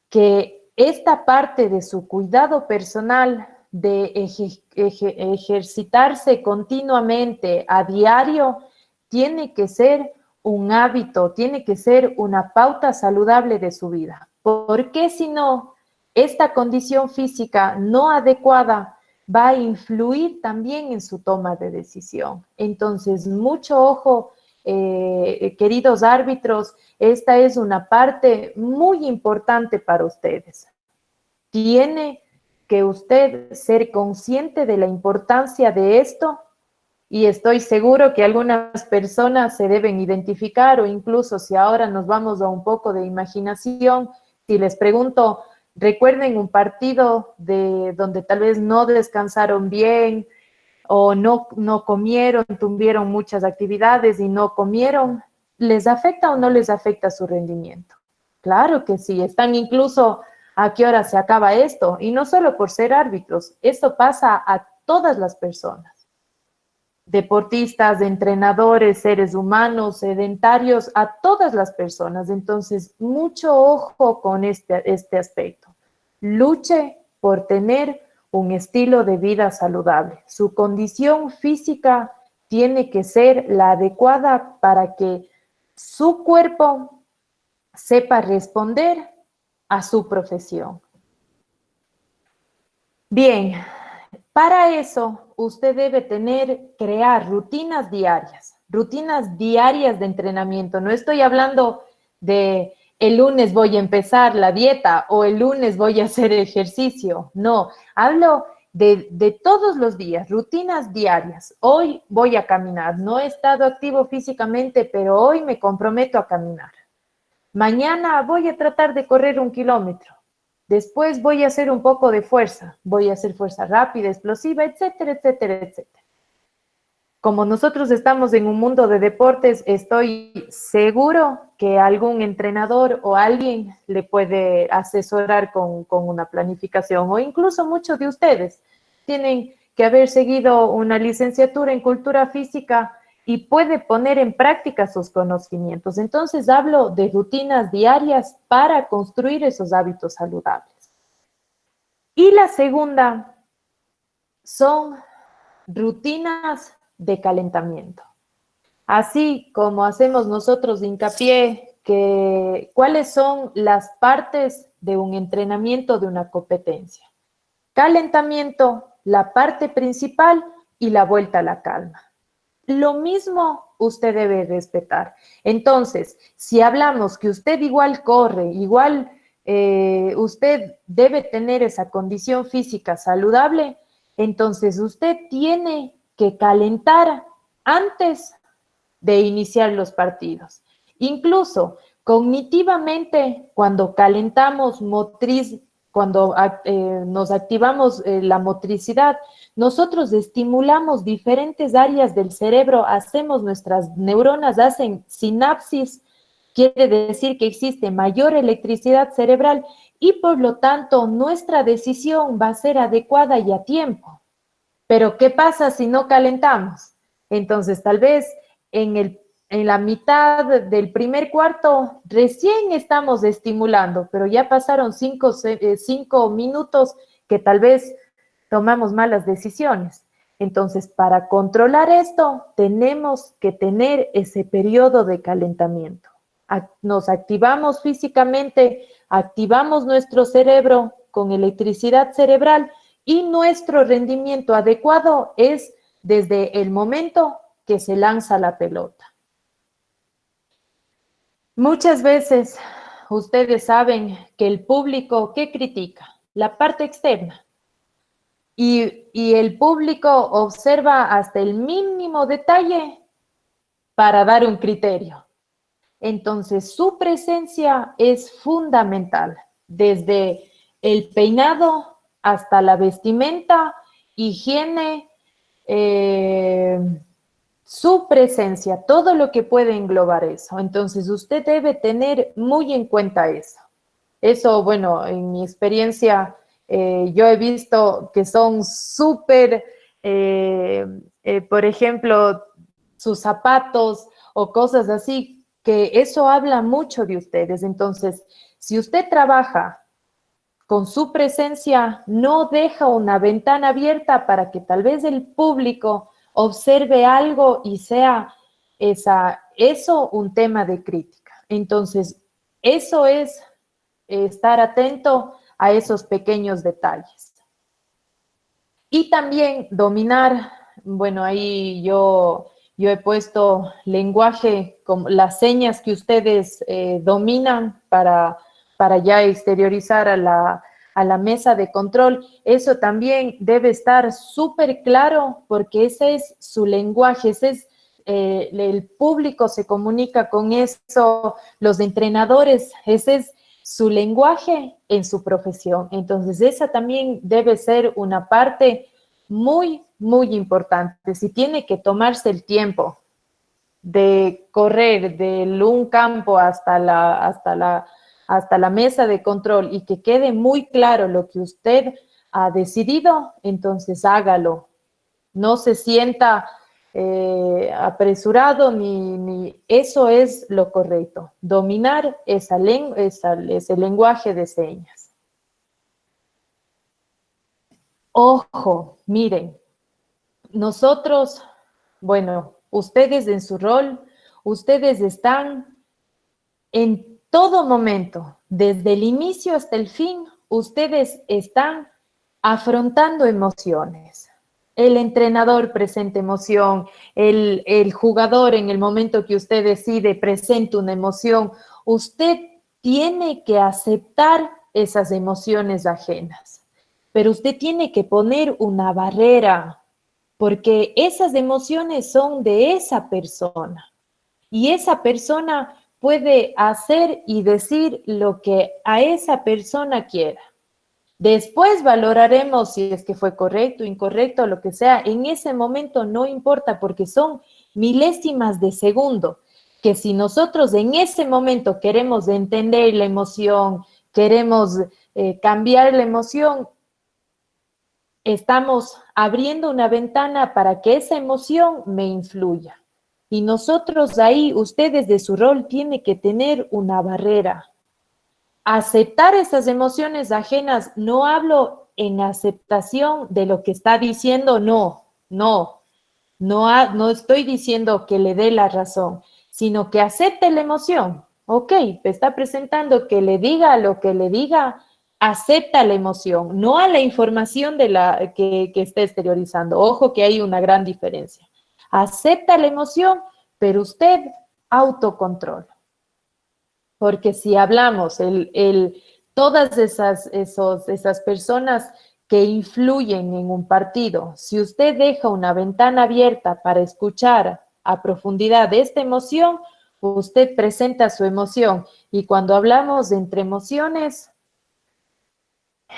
que esta parte de su cuidado personal, de ejercitarse continuamente a diario, tiene que ser un hábito, tiene que ser una pauta saludable de su vida. Porque si no, esta condición física no adecuada va a influir también en su toma de decisión. Entonces, mucho ojo, queridos árbitros, esta es una parte muy importante para ustedes. Tiene que usted ser consciente de la importancia de esto, y estoy seguro que algunas personas se deben identificar, o incluso si ahora nos vamos a un poco de imaginación, si les pregunto, ¿recuerden un partido donde tal vez no descansaron bien o no comieron, tuvieron muchas actividades y no comieron? ¿Les afecta o no les afecta su rendimiento? Claro que sí, están incluso a qué hora se acaba esto, y no solo por ser árbitros, esto pasa a todas las personas. Deportistas, entrenadores, seres humanos, sedentarios, a todas las personas. Entonces, mucho ojo con este aspecto. Luche por tener un estilo de vida saludable. Su condición física tiene que ser la adecuada para que su cuerpo sepa responder a su profesión. Bien, para eso usted debe crear rutinas diarias de entrenamiento. No estoy hablando de el lunes voy a empezar la dieta o el lunes voy a hacer ejercicio. No, hablo de todos los días, rutinas diarias. Hoy voy a caminar. No he estado activo físicamente, pero hoy me comprometo a caminar. Mañana voy a tratar de correr 1 kilómetro. Después voy a hacer un poco de fuerza. Voy a hacer fuerza rápida, explosiva, etcétera, etcétera, etcétera. Como nosotros estamos en un mundo de deportes, estoy seguro que algún entrenador o alguien le puede asesorar con una planificación, o incluso muchos de ustedes tienen que haber seguido una licenciatura en cultura física y puede poner en práctica sus conocimientos. Entonces hablo de rutinas diarias para construir esos hábitos saludables. Y la segunda son rutinas de calentamiento. Así como hacemos nosotros hincapié que cuáles son las partes de un entrenamiento de una competencia. Calentamiento, la parte principal y la vuelta a la calma. Lo mismo usted debe respetar. Entonces, si hablamos que usted igual corre, igual usted debe tener esa condición física saludable, entonces usted tiene que calentar antes de iniciar los partidos. Incluso cognitivamente, cuando calentamos cuando nos activamos la motricidad, nosotros estimulamos diferentes áreas del cerebro, nuestras neuronas hacen sinapsis, quiere decir que existe mayor electricidad cerebral y por lo tanto nuestra decisión va a ser adecuada y a tiempo. Pero ¿qué pasa si no calentamos? Entonces tal vez en la mitad del primer cuarto recién estamos estimulando, pero ya pasaron 5 minutos que tal vez tomamos malas decisiones. Entonces, para controlar esto, tenemos que tener ese periodo de calentamiento. Nos activamos físicamente, activamos nuestro cerebro con electricidad cerebral y nuestro rendimiento adecuado es desde el momento que se lanza la pelota. Muchas veces ustedes saben que el público, ¿qué critica? La parte externa. Y el público observa hasta el mínimo detalle para dar un criterio. Entonces, su presencia es fundamental, desde el peinado hasta la vestimenta, higiene, su presencia, todo lo que puede englobar eso. Entonces, usted debe tener muy en cuenta eso. Eso, bueno, en mi experiencia, yo he visto que son súper, por ejemplo, sus zapatos o cosas así, que eso habla mucho de ustedes. Entonces, si usted trabaja con su presencia, no deja una ventana abierta para que tal vez el público observe algo y sea eso un tema de crítica. Entonces, eso es estar atento a esos pequeños detalles. Y también dominar, bueno, ahí yo he puesto lenguaje, como las señas que ustedes dominan para ya exteriorizar a la mesa de control. Eso también debe estar súper claro porque ese es su lenguaje, el público se comunica con eso, los entrenadores, ese es su lenguaje en su profesión. Entonces, esa también debe ser una parte muy, muy importante. Si tiene que tomarse el tiempo de correr de un campo hasta la mesa de control y que quede muy claro lo que usted ha decidido, entonces hágalo. No se sienta apresurado, ni eso es lo correcto. Dominar ese lenguaje de señas. Ojo, miren, nosotros, bueno, ustedes en su rol, ustedes están en todo momento, desde el inicio hasta el fin, ustedes están afrontando emociones. El entrenador presenta emoción, el jugador en el momento que usted decide presenta una emoción. Usted tiene que aceptar esas emociones ajenas, pero usted tiene que poner una barrera, porque esas emociones son de esa persona y esa persona puede hacer y decir lo que a esa persona quiera. Después valoraremos si es que fue correcto, incorrecto, lo que sea. En ese momento no importa porque son milésimas de segundo, que si nosotros en ese momento queremos entender la emoción, queremos cambiar la emoción, estamos abriendo una ventana para que esa emoción me influya. Y nosotros ahí, usted desde su rol tiene que tener una barrera. Aceptar esas emociones ajenas, no hablo en aceptación de lo que está diciendo, no estoy diciendo que le dé la razón, sino que acepte la emoción. Ok, te está presentando que le diga lo que le diga, acepta la emoción, no a la información de la que esté exteriorizando. Ojo que hay una gran diferencia. Acepta la emoción, pero usted autocontrola. Porque si hablamos, todas esas personas que influyen en un partido, si usted deja una ventana abierta para escuchar a profundidad de esta emoción, usted presenta su emoción. Y cuando hablamos de entre emociones,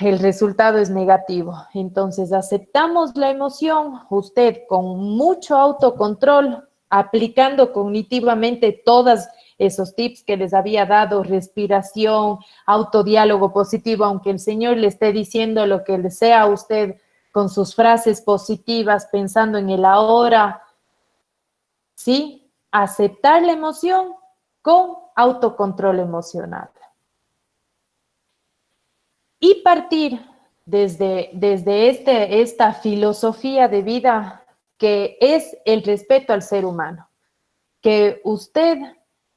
el resultado es negativo. Entonces, aceptamos la emoción, usted con mucho autocontrol, aplicando cognitivamente todos esos tips que les había dado, respiración, autodiálogo positivo, aunque el Señor le esté diciendo lo que desea usted con sus frases positivas, pensando en el ahora, ¿sí? Aceptar la emoción con autocontrol emocional. Y partir desde esta filosofía de vida que es el respeto al ser humano. Que usted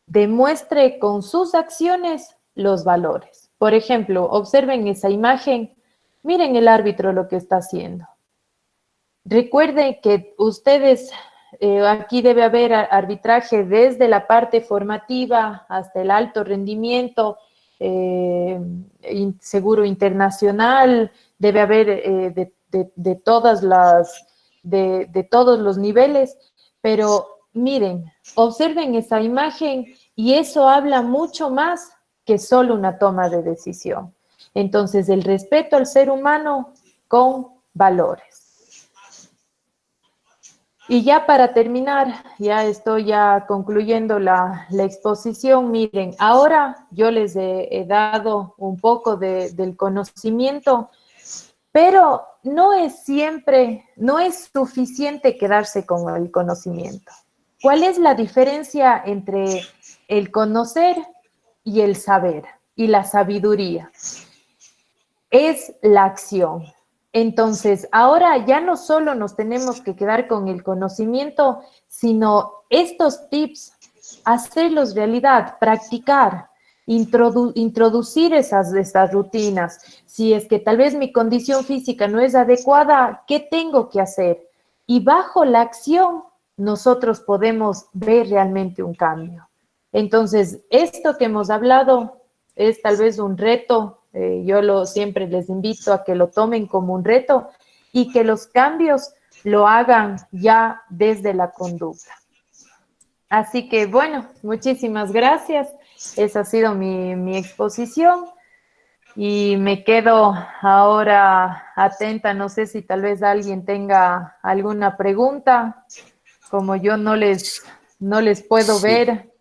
demuestre con sus acciones los valores. Por ejemplo, observen esa imagen, miren el árbitro lo que está haciendo. Recuerden que ustedes, aquí debe haber arbitraje desde la parte formativa hasta el alto rendimiento, seguro internacional, debe haber de todos los niveles, pero miren, observen esa imagen y eso habla mucho más que solo una toma de decisión. Entonces, el respeto al ser humano con valores. Y ya para terminar, ya estoy concluyendo la exposición. Miren, ahora yo les he dado un poco del conocimiento, pero no es suficiente quedarse con el conocimiento. ¿Cuál es la diferencia entre el conocer y el saber y la sabiduría? Es la acción. Entonces, ahora ya no solo nos tenemos que quedar con el conocimiento, sino estos tips, hacerlos realidad, practicar, introducir esas rutinas. Si es que tal vez mi condición física no es adecuada, ¿qué tengo que hacer? Y bajo la acción, nosotros podemos ver realmente un cambio. Entonces, esto que hemos hablado es tal vez un reto. Yo siempre les invito a que lo tomen como un reto y que los cambios lo hagan ya desde la conducta. Así que, bueno, muchísimas gracias. Esa ha sido mi exposición y me quedo ahora atenta. No sé si tal vez alguien tenga alguna pregunta. Como yo no les puedo ver,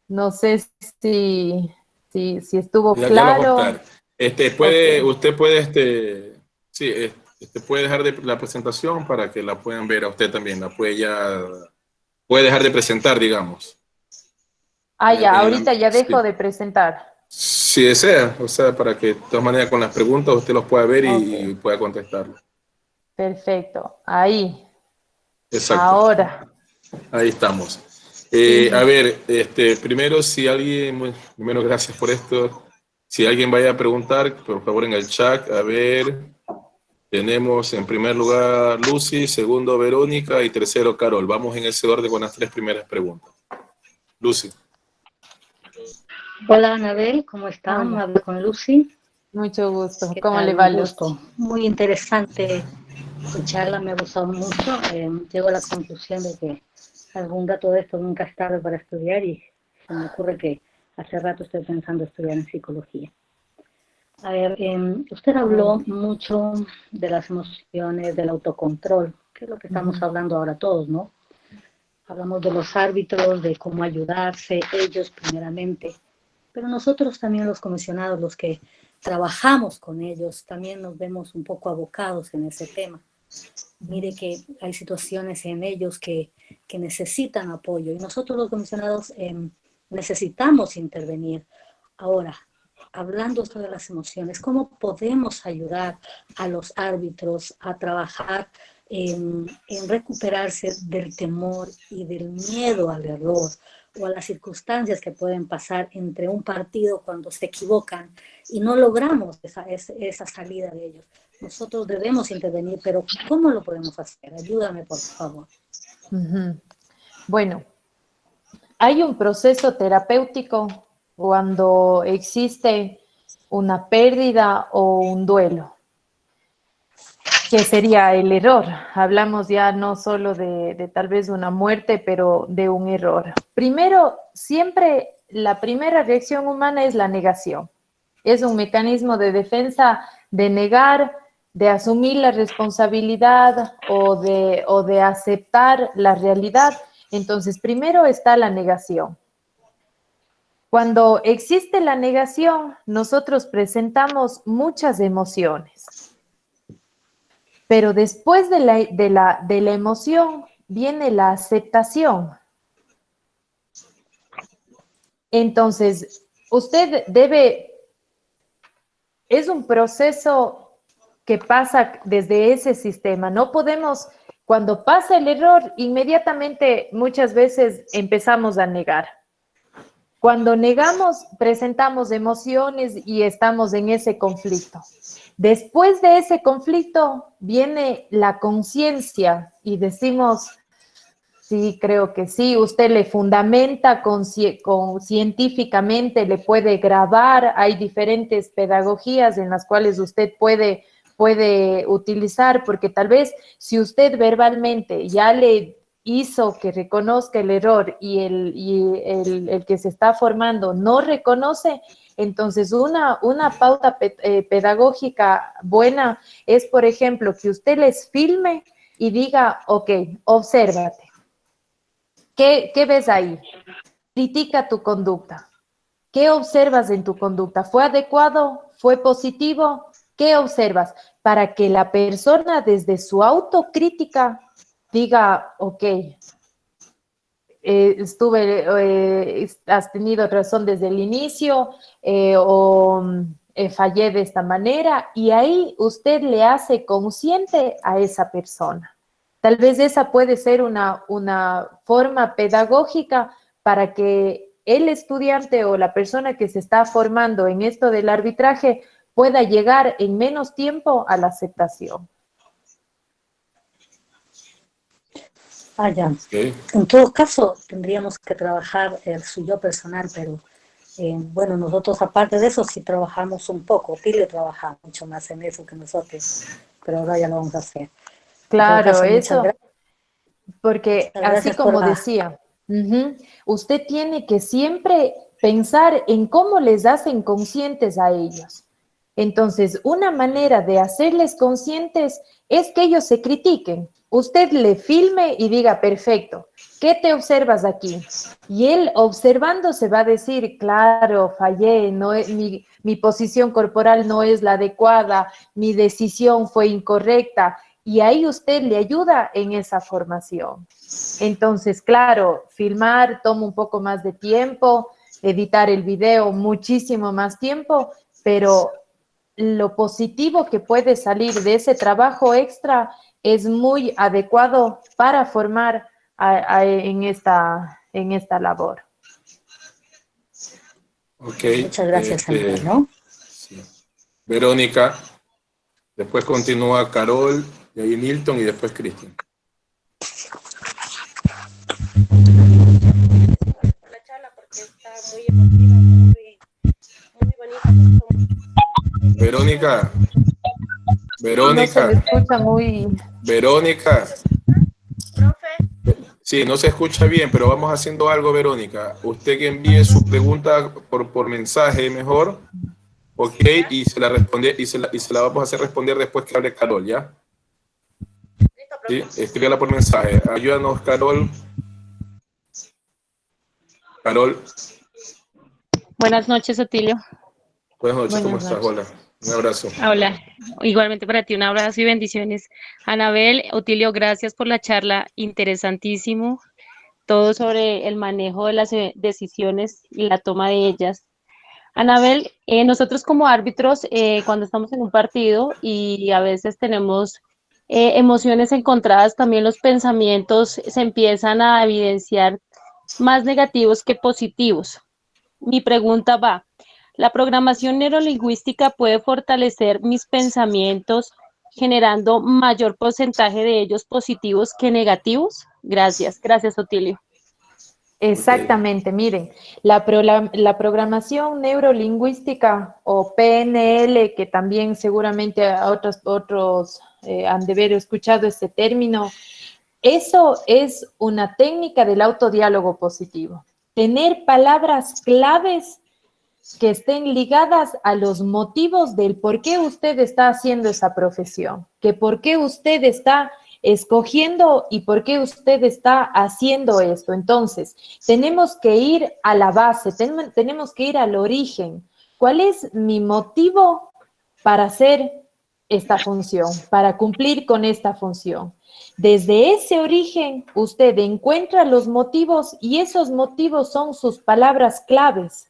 no sé si estuvo Ya lo voy a claro. contar. Okay. Usted puede, sí, puede dejar la presentación para que la puedan ver a usted también. Puede dejar de presentar, digamos. Ya, ahorita ya dejo Sí. de presentar. Si desea, o sea, para que de todas maneras con las preguntas usted los pueda ver Ok, y pueda contestarlo. perfecto. Ahí, Exacto. ahora. Ahí estamos. A Sí. ver, primero, primero gracias por esto. Si alguien vaya a preguntar, por favor en el chat, a ver, tenemos en primer lugar Lucy, segundo Verónica y tercero Carol. Vamos en ese orden con las tres primeras preguntas. Lucy. Hola Anabel, ¿cómo están? Hola, Hablo con Lucy. mucho gusto. ¿Qué ¿Cómo le tal? va, Un Lucy? gusto. Muy interesante tu charla, me ha gustado mucho. Llego a la conclusión de que algún dato de esto nunca es tarde para estudiar y se me ocurre que hace rato estoy pensando estudiar en psicología. A ver, usted habló mucho de las emociones, del autocontrol, que es lo que estamos hablando ahora todos, ¿no? Hablamos de los árbitros, de cómo ayudarse ellos primeramente, pero nosotros también los comisionados, los que trabajamos con ellos, también nos vemos un poco abocados en ese tema. Mire que hay situaciones en ellos que necesitan apoyo y nosotros los comisionados necesitamos intervenir. Ahora, hablando sobre las emociones, ¿cómo podemos ayudar a los árbitros a trabajar en recuperarse del temor y del miedo al error o a las circunstancias que pueden pasar entre un partido cuando se equivocan y no logramos esa salida de ellos? Nosotros debemos intervenir, pero ¿cómo lo podemos hacer? Ayúdame, por favor. Bueno, hay un proceso terapéutico cuando existe una pérdida o un duelo, que sería el error. Hablamos ya no solo de tal vez una muerte, pero de un error. Primero, siempre la primera reacción humana es la negación. Es un mecanismo de defensa de negar, de asumir la responsabilidad o de aceptar la realidad. Entonces, primero está la negación. Cuando existe la negación, nosotros presentamos muchas emociones. Pero después de la emoción viene la aceptación. Entonces, usted es un proceso que pasa desde ese sistema. No podemos, cuando pasa el error, inmediatamente muchas veces empezamos a negar. Cuando negamos, presentamos emociones y estamos en ese conflicto. Después de ese conflicto viene la conciencia y decimos, sí, creo que sí, usted le fundamenta científicamente, le puede grabar, hay diferentes pedagogías en las cuales usted puede utilizar, porque tal vez si usted verbalmente ya le hizo que reconozca el error y el que se está formando no reconoce, entonces una pauta pedagógica buena es, por ejemplo, que usted les filme y diga, ok, obsérvate. ¿Qué ves ahí? Critica tu conducta. ¿Qué observas en tu conducta? ¿Fue adecuado? ¿Fue positivo? ¿Qué observas? Para que la persona desde su autocrítica diga, ok, has tenido razón desde el inicio fallé de esta manera, y ahí usted le hace consciente a esa persona. Tal vez esa puede ser una forma pedagógica para que el estudiante o la persona que se está formando en esto del arbitraje pueda llegar en menos tiempo a la aceptación. Ya. Okay. En todo caso, tendríamos que trabajar su yo personal, pero bueno, nosotros aparte de eso sí trabajamos un poco. Tilio trabaja mucho más en eso que nosotros, pero ahora ya lo vamos a hacer. Claro, caso, eso, porque así como decía, usted tiene que siempre pensar en cómo les hacen conscientes a ellos. Entonces, una manera de hacerles conscientes es que ellos se critiquen. Usted le filme y diga, perfecto, ¿qué te observas aquí? Y él observando se va a decir, claro, fallé, no es, mi posición corporal no es la adecuada, mi decisión fue incorrecta, y ahí usted le ayuda en esa formación. Entonces, claro, filmar toma un poco más de tiempo, editar el video muchísimo más tiempo, pero lo positivo que puede salir de ese trabajo extra es muy adecuado para formar en esta labor. Okay. Muchas gracias, ¿no? Sí. Verónica, después continúa Carol, y ahí Milton y después Cristian. La charla porque está muy emotiva, muy bonita. Verónica. No se me escucha muy... Verónica. Sí, no se escucha bien, pero vamos haciendo algo, Verónica. Usted que envíe su pregunta por mensaje mejor, ok, y se la responde y se la vamos a hacer responder después que hable Carol, ¿ya? Sí, escríbala por mensaje. Ayúdanos, Carol. Carol. Buenas noches, Otilio. Buenas noches, ¿cómo Buenas estás? noches. Hola, un abrazo. Hola, igualmente para ti un abrazo y bendiciones. Anabel, Otilio, gracias por la charla, interesantísimo, todo sobre el manejo de las decisiones y la toma de ellas. Anabel, nosotros como árbitros, cuando estamos en un partido y a veces tenemos emociones encontradas, también los pensamientos se empiezan a evidenciar más negativos que positivos. Mi pregunta va, ¿la programación neurolingüística puede fortalecer mis pensamientos generando mayor porcentaje de ellos positivos que negativos? Gracias, gracias Otilio. Ok. Exactamente, miren, la programación neurolingüística o PNL, que también seguramente a otros han de haber escuchado este término, eso es una técnica del autodiálogo positivo. Tener palabras claves que estén ligadas a los motivos del por qué usted está haciendo esa profesión, que por qué usted está escogiendo y por qué usted está haciendo esto. Entonces, tenemos que ir a la base, tenemos que ir al origen. ¿Cuál es mi motivo para hacer esta función, para cumplir con esta función? Desde ese origen, usted encuentra los motivos y esos motivos son sus palabras claves.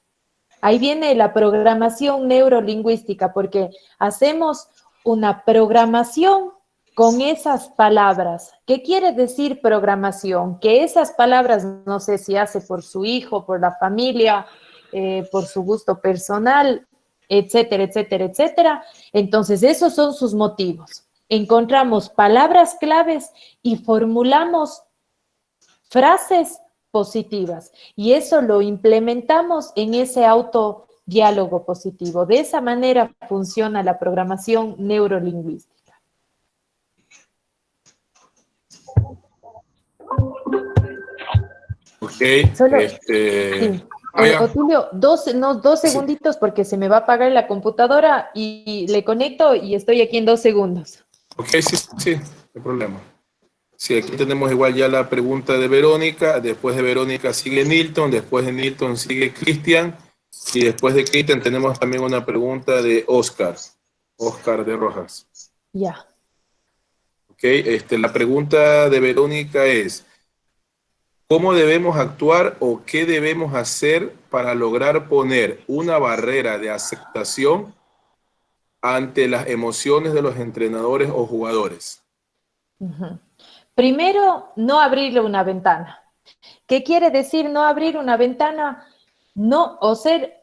Ahí viene la programación neurolingüística, porque hacemos una programación con esas palabras. ¿Qué quiere decir programación? Que esas palabras, no sé si hace por su hijo, por la familia, por su gusto personal, etcétera, etcétera, etcétera. Entonces, esos son sus motivos. Encontramos palabras claves y formulamos frases positivas y eso lo implementamos en ese autodiálogo positivo. De esa manera funciona la programación neurolingüística. Ok, Solo, este... sí. ya. Otilio, dos Sí. segunditos porque se me va a apagar la computadora y le conecto y estoy aquí en 2 segundos. Ok, sí, sí, no hay problema. Sí, aquí tenemos igual ya la pregunta de Verónica, después de Verónica sigue Nilton, después de Nilton sigue Cristian, y después de Cristian tenemos también una pregunta de Oscar, Oscar de Rojas. Ya. Ok, la pregunta de Verónica es, ¿cómo debemos actuar o qué debemos hacer para lograr poner una barrera de aceptación ante las emociones de los entrenadores o jugadores? Uh-huh. Primero, no abrirle una ventana. ¿Qué quiere decir no abrir una ventana? No,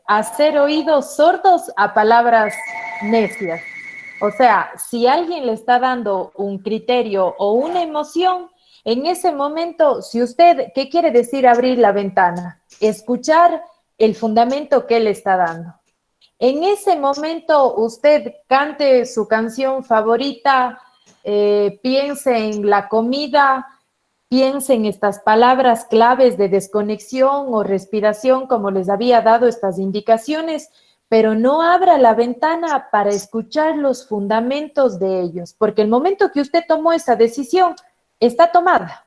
hacer oídos sordos a palabras necias. O sea, si alguien le está dando un criterio o una emoción, en ese momento, si usted, ¿qué quiere decir abrir la ventana? Escuchar el fundamento que él está dando. En ese momento, usted cante su canción favorita, piense en la comida, piense en estas palabras claves de desconexión o respiración, como les había dado estas indicaciones, pero no abra la ventana para escuchar los fundamentos de ellos, porque el momento que usted tomó esa decisión está tomada.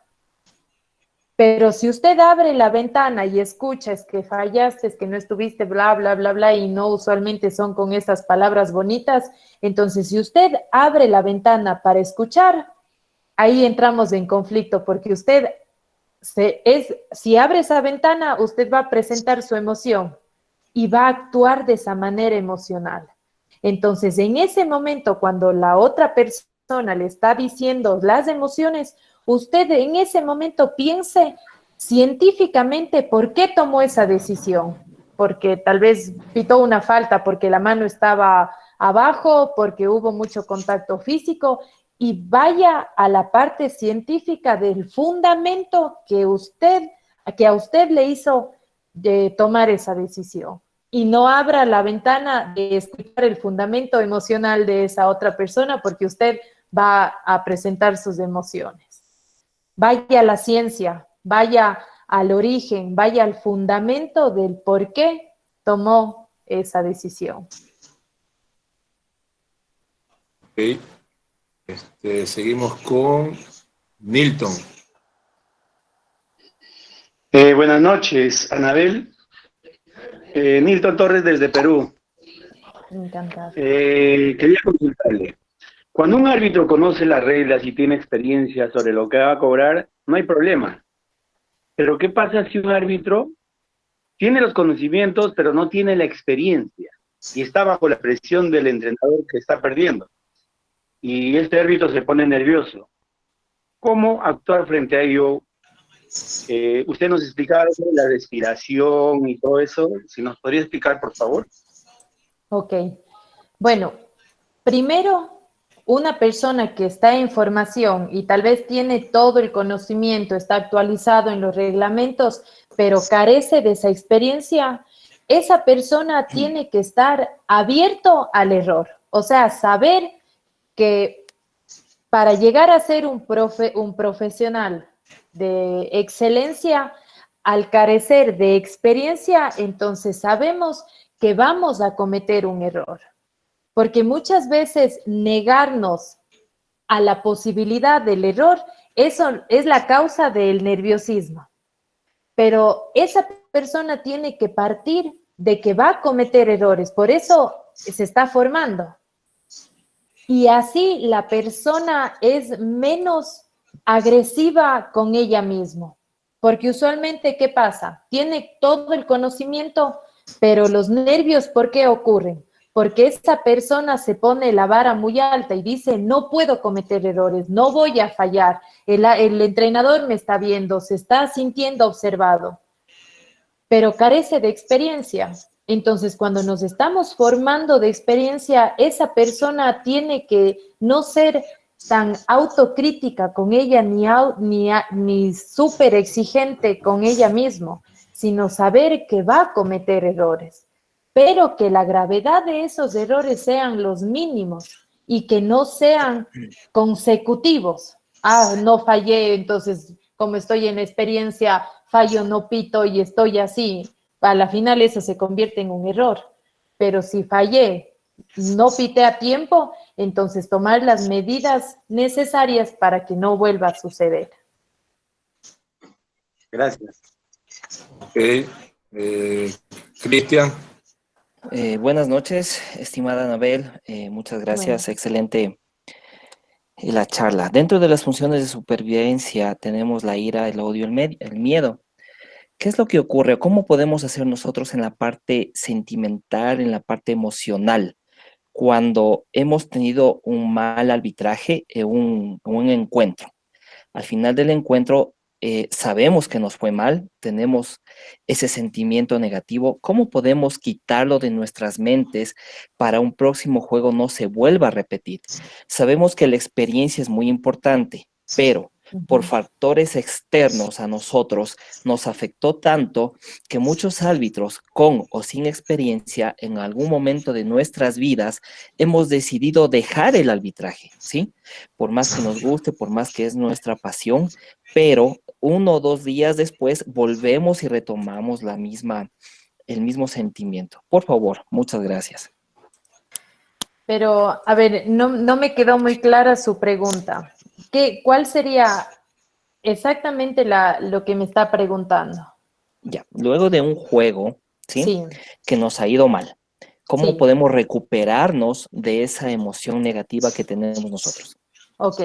Pero si usted abre la ventana y escucha, es que fallaste, es que no estuviste, bla, bla, bla, bla, y no usualmente son con esas palabras bonitas, entonces si usted abre la ventana para escuchar, ahí entramos en conflicto, porque usted, si abre esa ventana, usted va a presentar su emoción y va a actuar de esa manera emocional. Entonces, en ese momento, cuando la otra persona le está diciendo las emociones, usted en ese momento piense científicamente por qué tomó esa decisión. Porque tal vez pitó una falta, porque la mano estaba abajo, porque hubo mucho contacto físico, y vaya a la parte científica del fundamento que a usted le hizo tomar esa decisión. Y no abra la ventana de escuchar el fundamento emocional de esa otra persona, porque usted va a presentar sus emociones. Vaya a la ciencia, vaya al origen, vaya al fundamento del por qué tomó esa decisión. Ok, seguimos con Nilton. Buenas noches, Anabel. Nilton Torres desde Perú. Encantada. Quería consultarle. Cuando un árbitro conoce las reglas y tiene experiencia sobre lo que va a cobrar, no hay problema. Pero ¿qué pasa si un árbitro tiene los conocimientos, pero no tiene la experiencia y está bajo la presión del entrenador que está perdiendo? Y este árbitro se pone nervioso. ¿Cómo actuar frente a ello? Usted nos explicaba sobre la respiración y todo eso. Si nos podría explicar, por favor. Ok. Bueno, primero, una persona que está en formación y tal vez tiene todo el conocimiento, está actualizado en los reglamentos, pero carece de esa experiencia, esa persona tiene que estar abierto al error. O sea, saber que para llegar a ser un profesional de excelencia, al carecer de experiencia, entonces sabemos que vamos a cometer un error. Porque muchas veces negarnos a la posibilidad del error, eso es la causa del nerviosismo. Pero esa persona tiene que partir de que va a cometer errores, por eso se está formando. Y así la persona es menos agresiva con ella misma. Porque usualmente, ¿qué pasa? Tiene todo el conocimiento, pero los nervios, ¿por qué ocurren? Porque esa persona se pone la vara muy alta y dice, no puedo cometer errores, no voy a fallar. El entrenador me está viendo, se está sintiendo observado, pero carece de experiencia. Entonces, cuando nos estamos formando de experiencia, esa persona tiene que no ser tan autocrítica con ella ni súper exigente con ella misma, sino saber que va a cometer errores, pero que la gravedad de esos errores sean los mínimos y que no sean consecutivos. Ah, no fallé, entonces como estoy en experiencia, fallo, no pito y estoy así. A la final eso se convierte en un error. Pero si fallé, no pité a tiempo, entonces tomar las medidas necesarias para que no vuelva a suceder. Gracias. Ok. Cristian. Buenas noches, estimada Anabel. Muchas gracias. Bueno. Excelente la charla. Dentro de las funciones de supervivencia tenemos la ira, el odio, el miedo. ¿Qué es lo que ocurre? ¿Cómo podemos hacer nosotros en la parte sentimental, en la parte emocional, cuando hemos tenido un mal arbitraje en un encuentro? Al final del encuentro sabemos que nos fue mal, tenemos ese sentimiento negativo. ¿Cómo podemos quitarlo de nuestras mentes para un próximo juego no se vuelva a repetir? Sabemos que la experiencia es muy importante, pero por factores externos a nosotros nos afectó tanto que muchos árbitros con o sin experiencia en algún momento de nuestras vidas hemos decidido dejar el arbitraje, ¿sí? Por más que nos guste, por más que es nuestra pasión, pero 1 o 2 días después volvemos y retomamos el mismo sentimiento. Por favor, muchas gracias. Pero, a ver, no me quedó muy clara su pregunta. ¿Cuál sería exactamente lo que me está preguntando? Ya, luego de un juego, ¿sí? Sí. Que nos ha ido mal, ¿cómo Sí. podemos recuperarnos de esa emoción negativa que tenemos nosotros? Ok.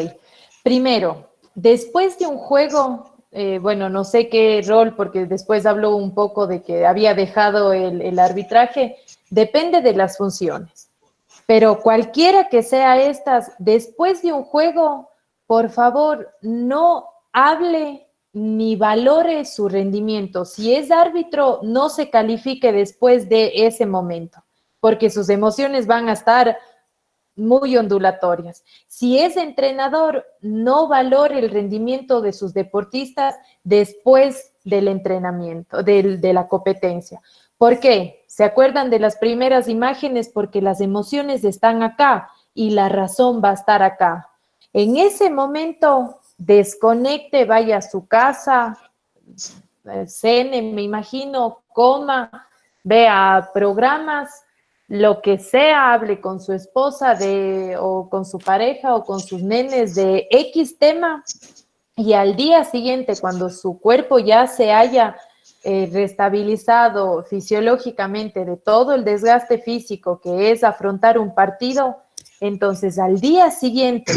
Primero, después de un juego, bueno, no sé qué rol, porque después habló un poco de que había dejado el arbitraje, depende de las funciones. Pero cualquiera que sea estas, después de un juego, por favor, no hable ni valore su rendimiento. Si es árbitro, no se califique después de ese momento, porque sus emociones van a estar muy ondulatorias. Si es entrenador, no valore el rendimiento de sus deportistas después del entrenamiento, de la competencia. ¿Por qué? ¿Se acuerdan de las primeras imágenes? Porque las emociones están acá y la razón va a estar acá. En ese momento, desconecte, vaya a su casa, cene, me imagino, coma, vea programas, lo que sea, hable con su esposa o con su pareja o con sus nenes de X tema, y al día siguiente, cuando su cuerpo ya se haya restabilizado fisiológicamente de todo el desgaste físico que es afrontar un partido, entonces al día siguiente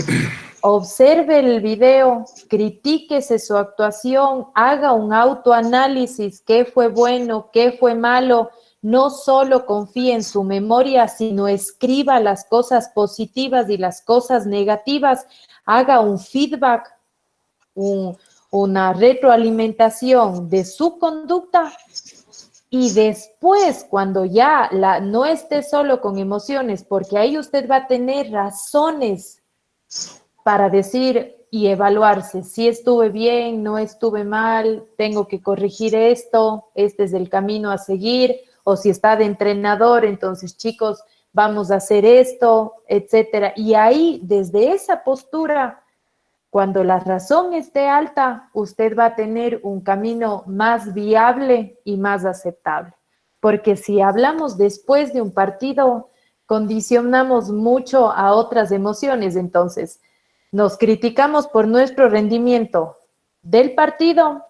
observe el video, critíquese su actuación, haga un autoanálisis, qué fue bueno, qué fue malo, no solo confíe en su memoria, sino escriba las cosas positivas y las cosas negativas, haga un feedback, una retroalimentación de su conducta y después, cuando ya no esté solo con emociones, porque ahí usted va a tener razones para decir y evaluarse si estuve bien, no estuve mal, tengo que corregir esto, este es el camino a seguir, o si está de entrenador, entonces chicos, vamos a hacer esto, etcétera. Y ahí, desde esa postura, cuando la razón esté alta, usted va a tener un camino más viable y más aceptable. Porque si hablamos después de un partido, condicionamos mucho a otras emociones. Entonces, nos criticamos por nuestro rendimiento del partido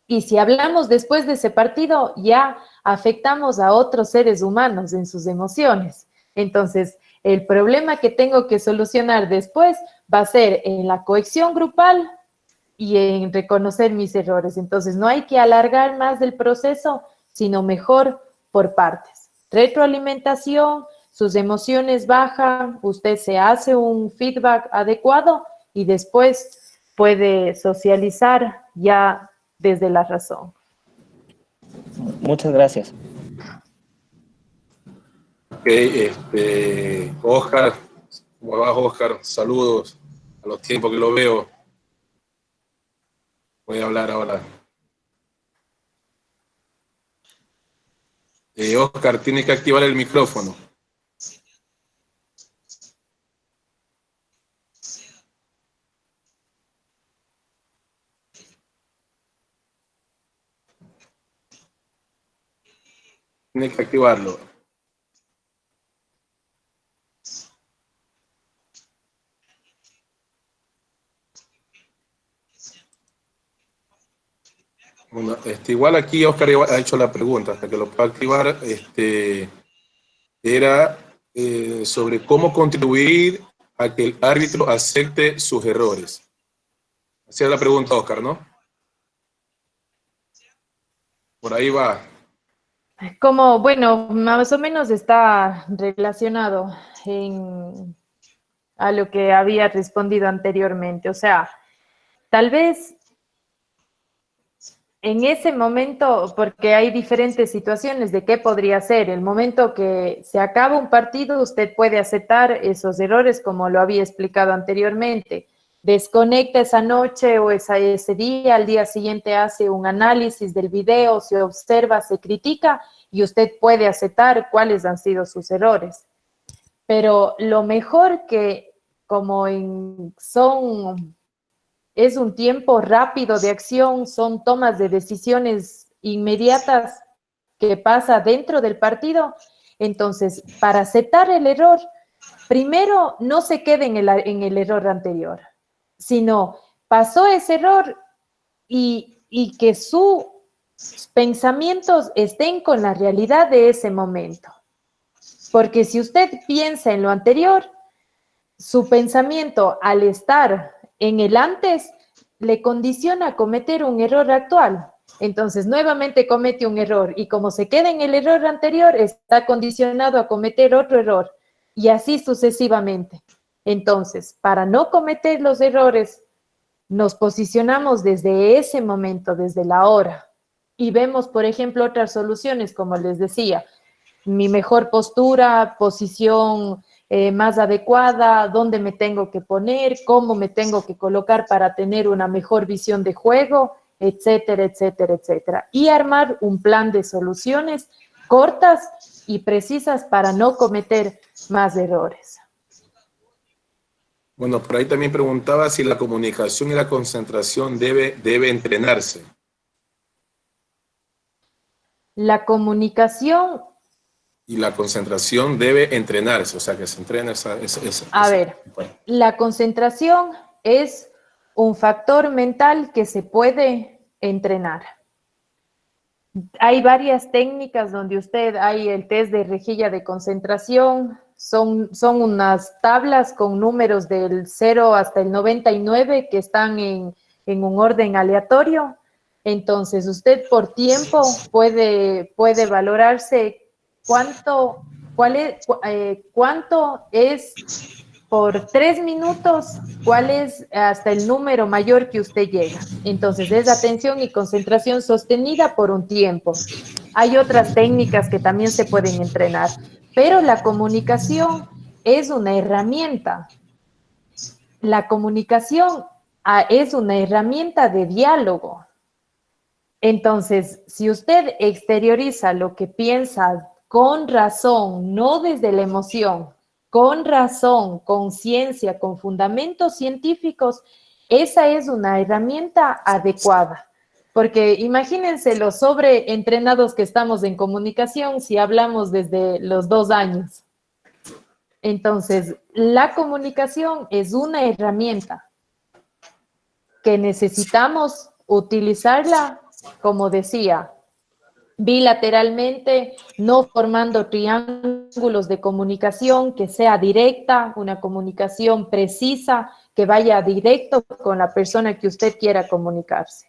y si hablamos después de ese partido, ya afectamos a otros seres humanos en sus emociones. Entonces, el problema que tengo que solucionar después va a ser en la cohesión grupal y en reconocer mis errores. Entonces, no hay que alargar más del proceso, sino mejor por partes. Retroalimentación, sus emociones bajan, usted se hace un feedback adecuado y después puede socializar ya desde la razón. Muchas gracias. Ok, Oscar, ¿cómo vas, Oscar? Saludos a los tiempos que lo veo. Voy a hablar ahora. Oscar, tiene que activar el micrófono. Tiene que activarlo. Bueno, igual aquí Oscar ha hecho la pregunta, hasta que lo pueda activar, era sobre cómo contribuir a que el árbitro acepte sus errores. Esa es la pregunta, Oscar, ¿no? Por ahí va. Como, bueno, más o menos está relacionado a lo que había respondido anteriormente. O sea, tal vez en ese momento, porque hay diferentes situaciones de qué podría ser, el momento que se acaba un partido, usted puede aceptar esos errores como lo había explicado anteriormente. Desconecta esa noche o ese día, al día siguiente hace un análisis del video, se observa, se critica y usted puede aceptar cuáles han sido sus errores. Pero lo mejor que como es un tiempo rápido de acción, son tomas de decisiones inmediatas que pasa dentro del partido. Entonces, para aceptar el error, primero no se quede en el error anterior, sino pasó ese error y que sus pensamientos estén con la realidad de ese momento. Porque si usted piensa en lo anterior, su pensamiento al estar en el antes le condiciona a cometer un error actual. Entonces, nuevamente comete un error y como se queda en el error anterior, está condicionado a cometer otro error y así sucesivamente. Entonces, para no cometer los errores, nos posicionamos desde ese momento, desde la hora y vemos, por ejemplo, otras soluciones, como les decía, mi mejor postura, posición más adecuada, dónde me tengo que poner, cómo me tengo que colocar para tener una mejor visión de juego, etcétera, etcétera, etcétera. Y armar un plan de soluciones cortas y precisas para no cometer más errores. Bueno, por ahí también preguntaba si la comunicación y la concentración debe entrenarse. La comunicación Y la concentración debe entrenarse, o sea, que se entrena esa. A ver, la concentración es un factor mental que se puede entrenar. Hay varias técnicas donde hay el test de rejilla de concentración, son unas tablas con números del 0 hasta el 99 que están en un orden aleatorio. Entonces, usted por tiempo puede valorarse cuánto es por 3 minutos, cuál es hasta el número mayor que usted llega. Entonces, es atención y concentración sostenida por un tiempo. Hay otras técnicas que también se pueden entrenar, pero la comunicación es una herramienta. La comunicación es una herramienta de diálogo. Entonces, si usted exterioriza lo que piensa con razón, no desde la emoción, con razón, con ciencia, con fundamentos científicos, esa es una herramienta adecuada. Porque imagínense los sobreentrenados que estamos en comunicación si hablamos desde los 2 años. Entonces, la comunicación es una herramienta que necesitamos utilizarla, como decía, bilateralmente, no formando triángulos de comunicación, que sea directa, una comunicación precisa, que vaya directo con la persona que usted quiera comunicarse.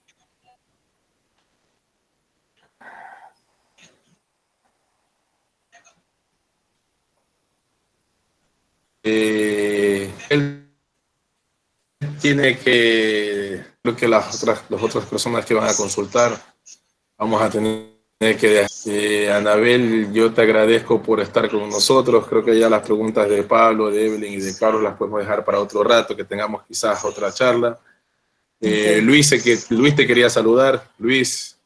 Él tiene que, creo que las otras personas que van a consultar, vamos a tener que... Anabel, yo te agradezco por estar con nosotros. Creo que ya las preguntas de Pablo, de Evelyn y de Carlos las podemos dejar para otro rato, que tengamos quizás otra charla. Okay. Luis te quería saludar. Luis.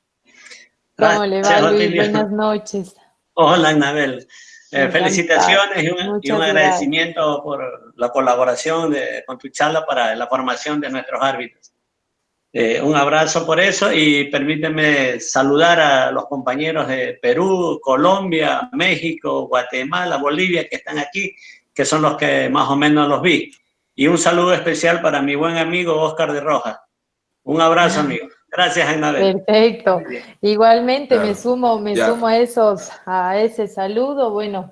¿Cómo le va, Gracias, Luis? Otilio. Buenas noches. Hola, Anabel. Encantado. Felicitaciones y un Muchas agradecimiento por la colaboración con tu charla para la formación de nuestros árbitros. Un abrazo por eso y permíteme saludar a los compañeros de Perú, Colombia, México, Guatemala, Bolivia que están aquí, que son los que más o menos los vi. Y un saludo especial para mi buen amigo Oscar de Rojas. Un abrazo, amigo. Gracias, Anabel. Perfecto. Igualmente Claro. me sumo a ese saludo, bueno,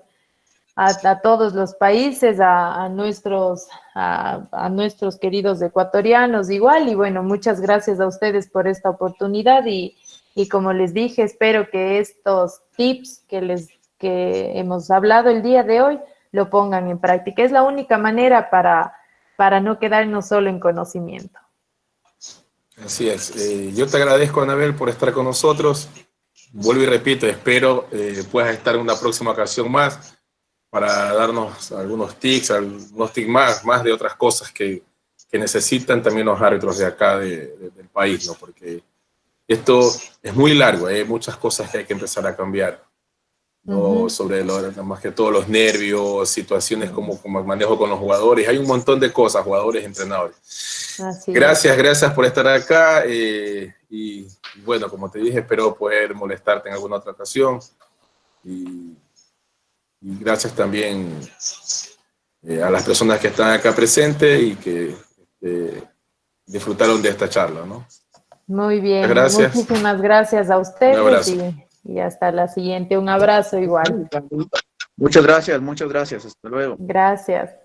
a todos los países, a nuestros queridos ecuatorianos igual, y bueno, muchas gracias a ustedes por esta oportunidad y como les dije, espero que estos tips que hemos hablado el día de hoy lo pongan en práctica. Es la única manera para no quedarnos solo en conocimiento. Así es. Yo te agradezco, Anabel, por estar con nosotros. Vuelvo y repito, espero puedas estar en una próxima ocasión más para darnos algunos tips más de otras cosas que necesitan también los árbitros de acá del país, ¿no? Porque esto es muy largo, hay muchas cosas que hay que empezar a cambiar, ¿no? Sobre más que todo los nervios, situaciones como el manejo con los jugadores, hay un montón de cosas, jugadores, entrenadores. Así Gracias por estar acá y bueno, como te dije, espero poder molestarte en alguna otra ocasión y gracias también a las personas que están acá presentes y que disfrutaron de esta charla, ¿no? Muy bien, Gracias. muchísimas gracias a Un ustedes abrazo. y hasta la siguiente. Un abrazo igual. Muchas gracias. Hasta luego. Gracias.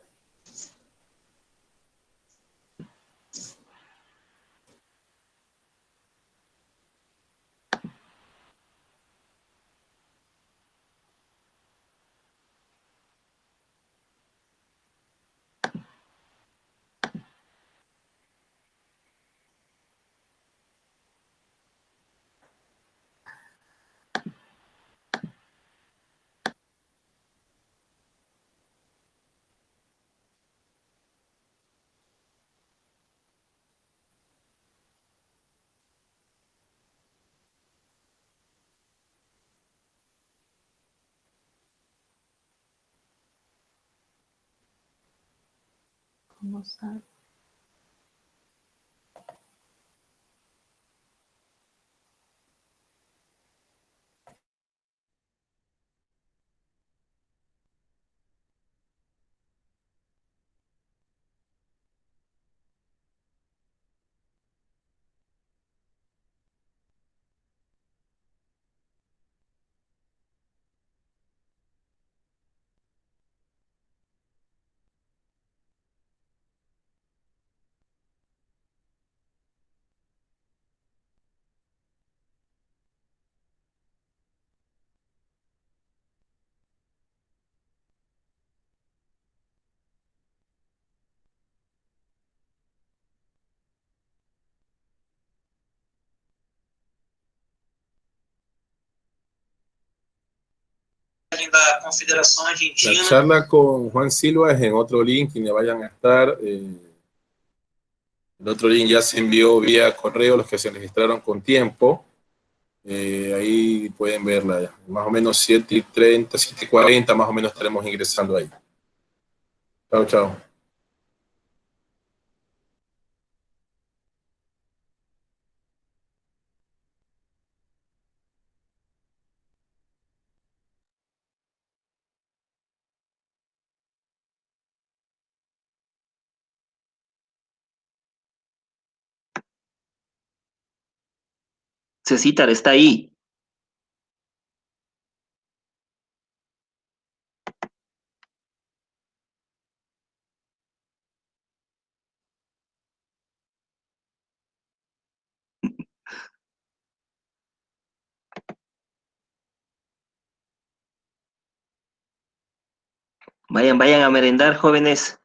¿Cómo está? La charla con Juan Silva es en otro link y le vayan a estar. El otro link ya se envió vía correo los que se registraron con tiempo. Ahí pueden verla ya. Más o menos 7:30, 7:40, más o menos estaremos ingresando ahí. Chao, chao. Cecitar está ahí. Vayan, vayan a merendar, jóvenes.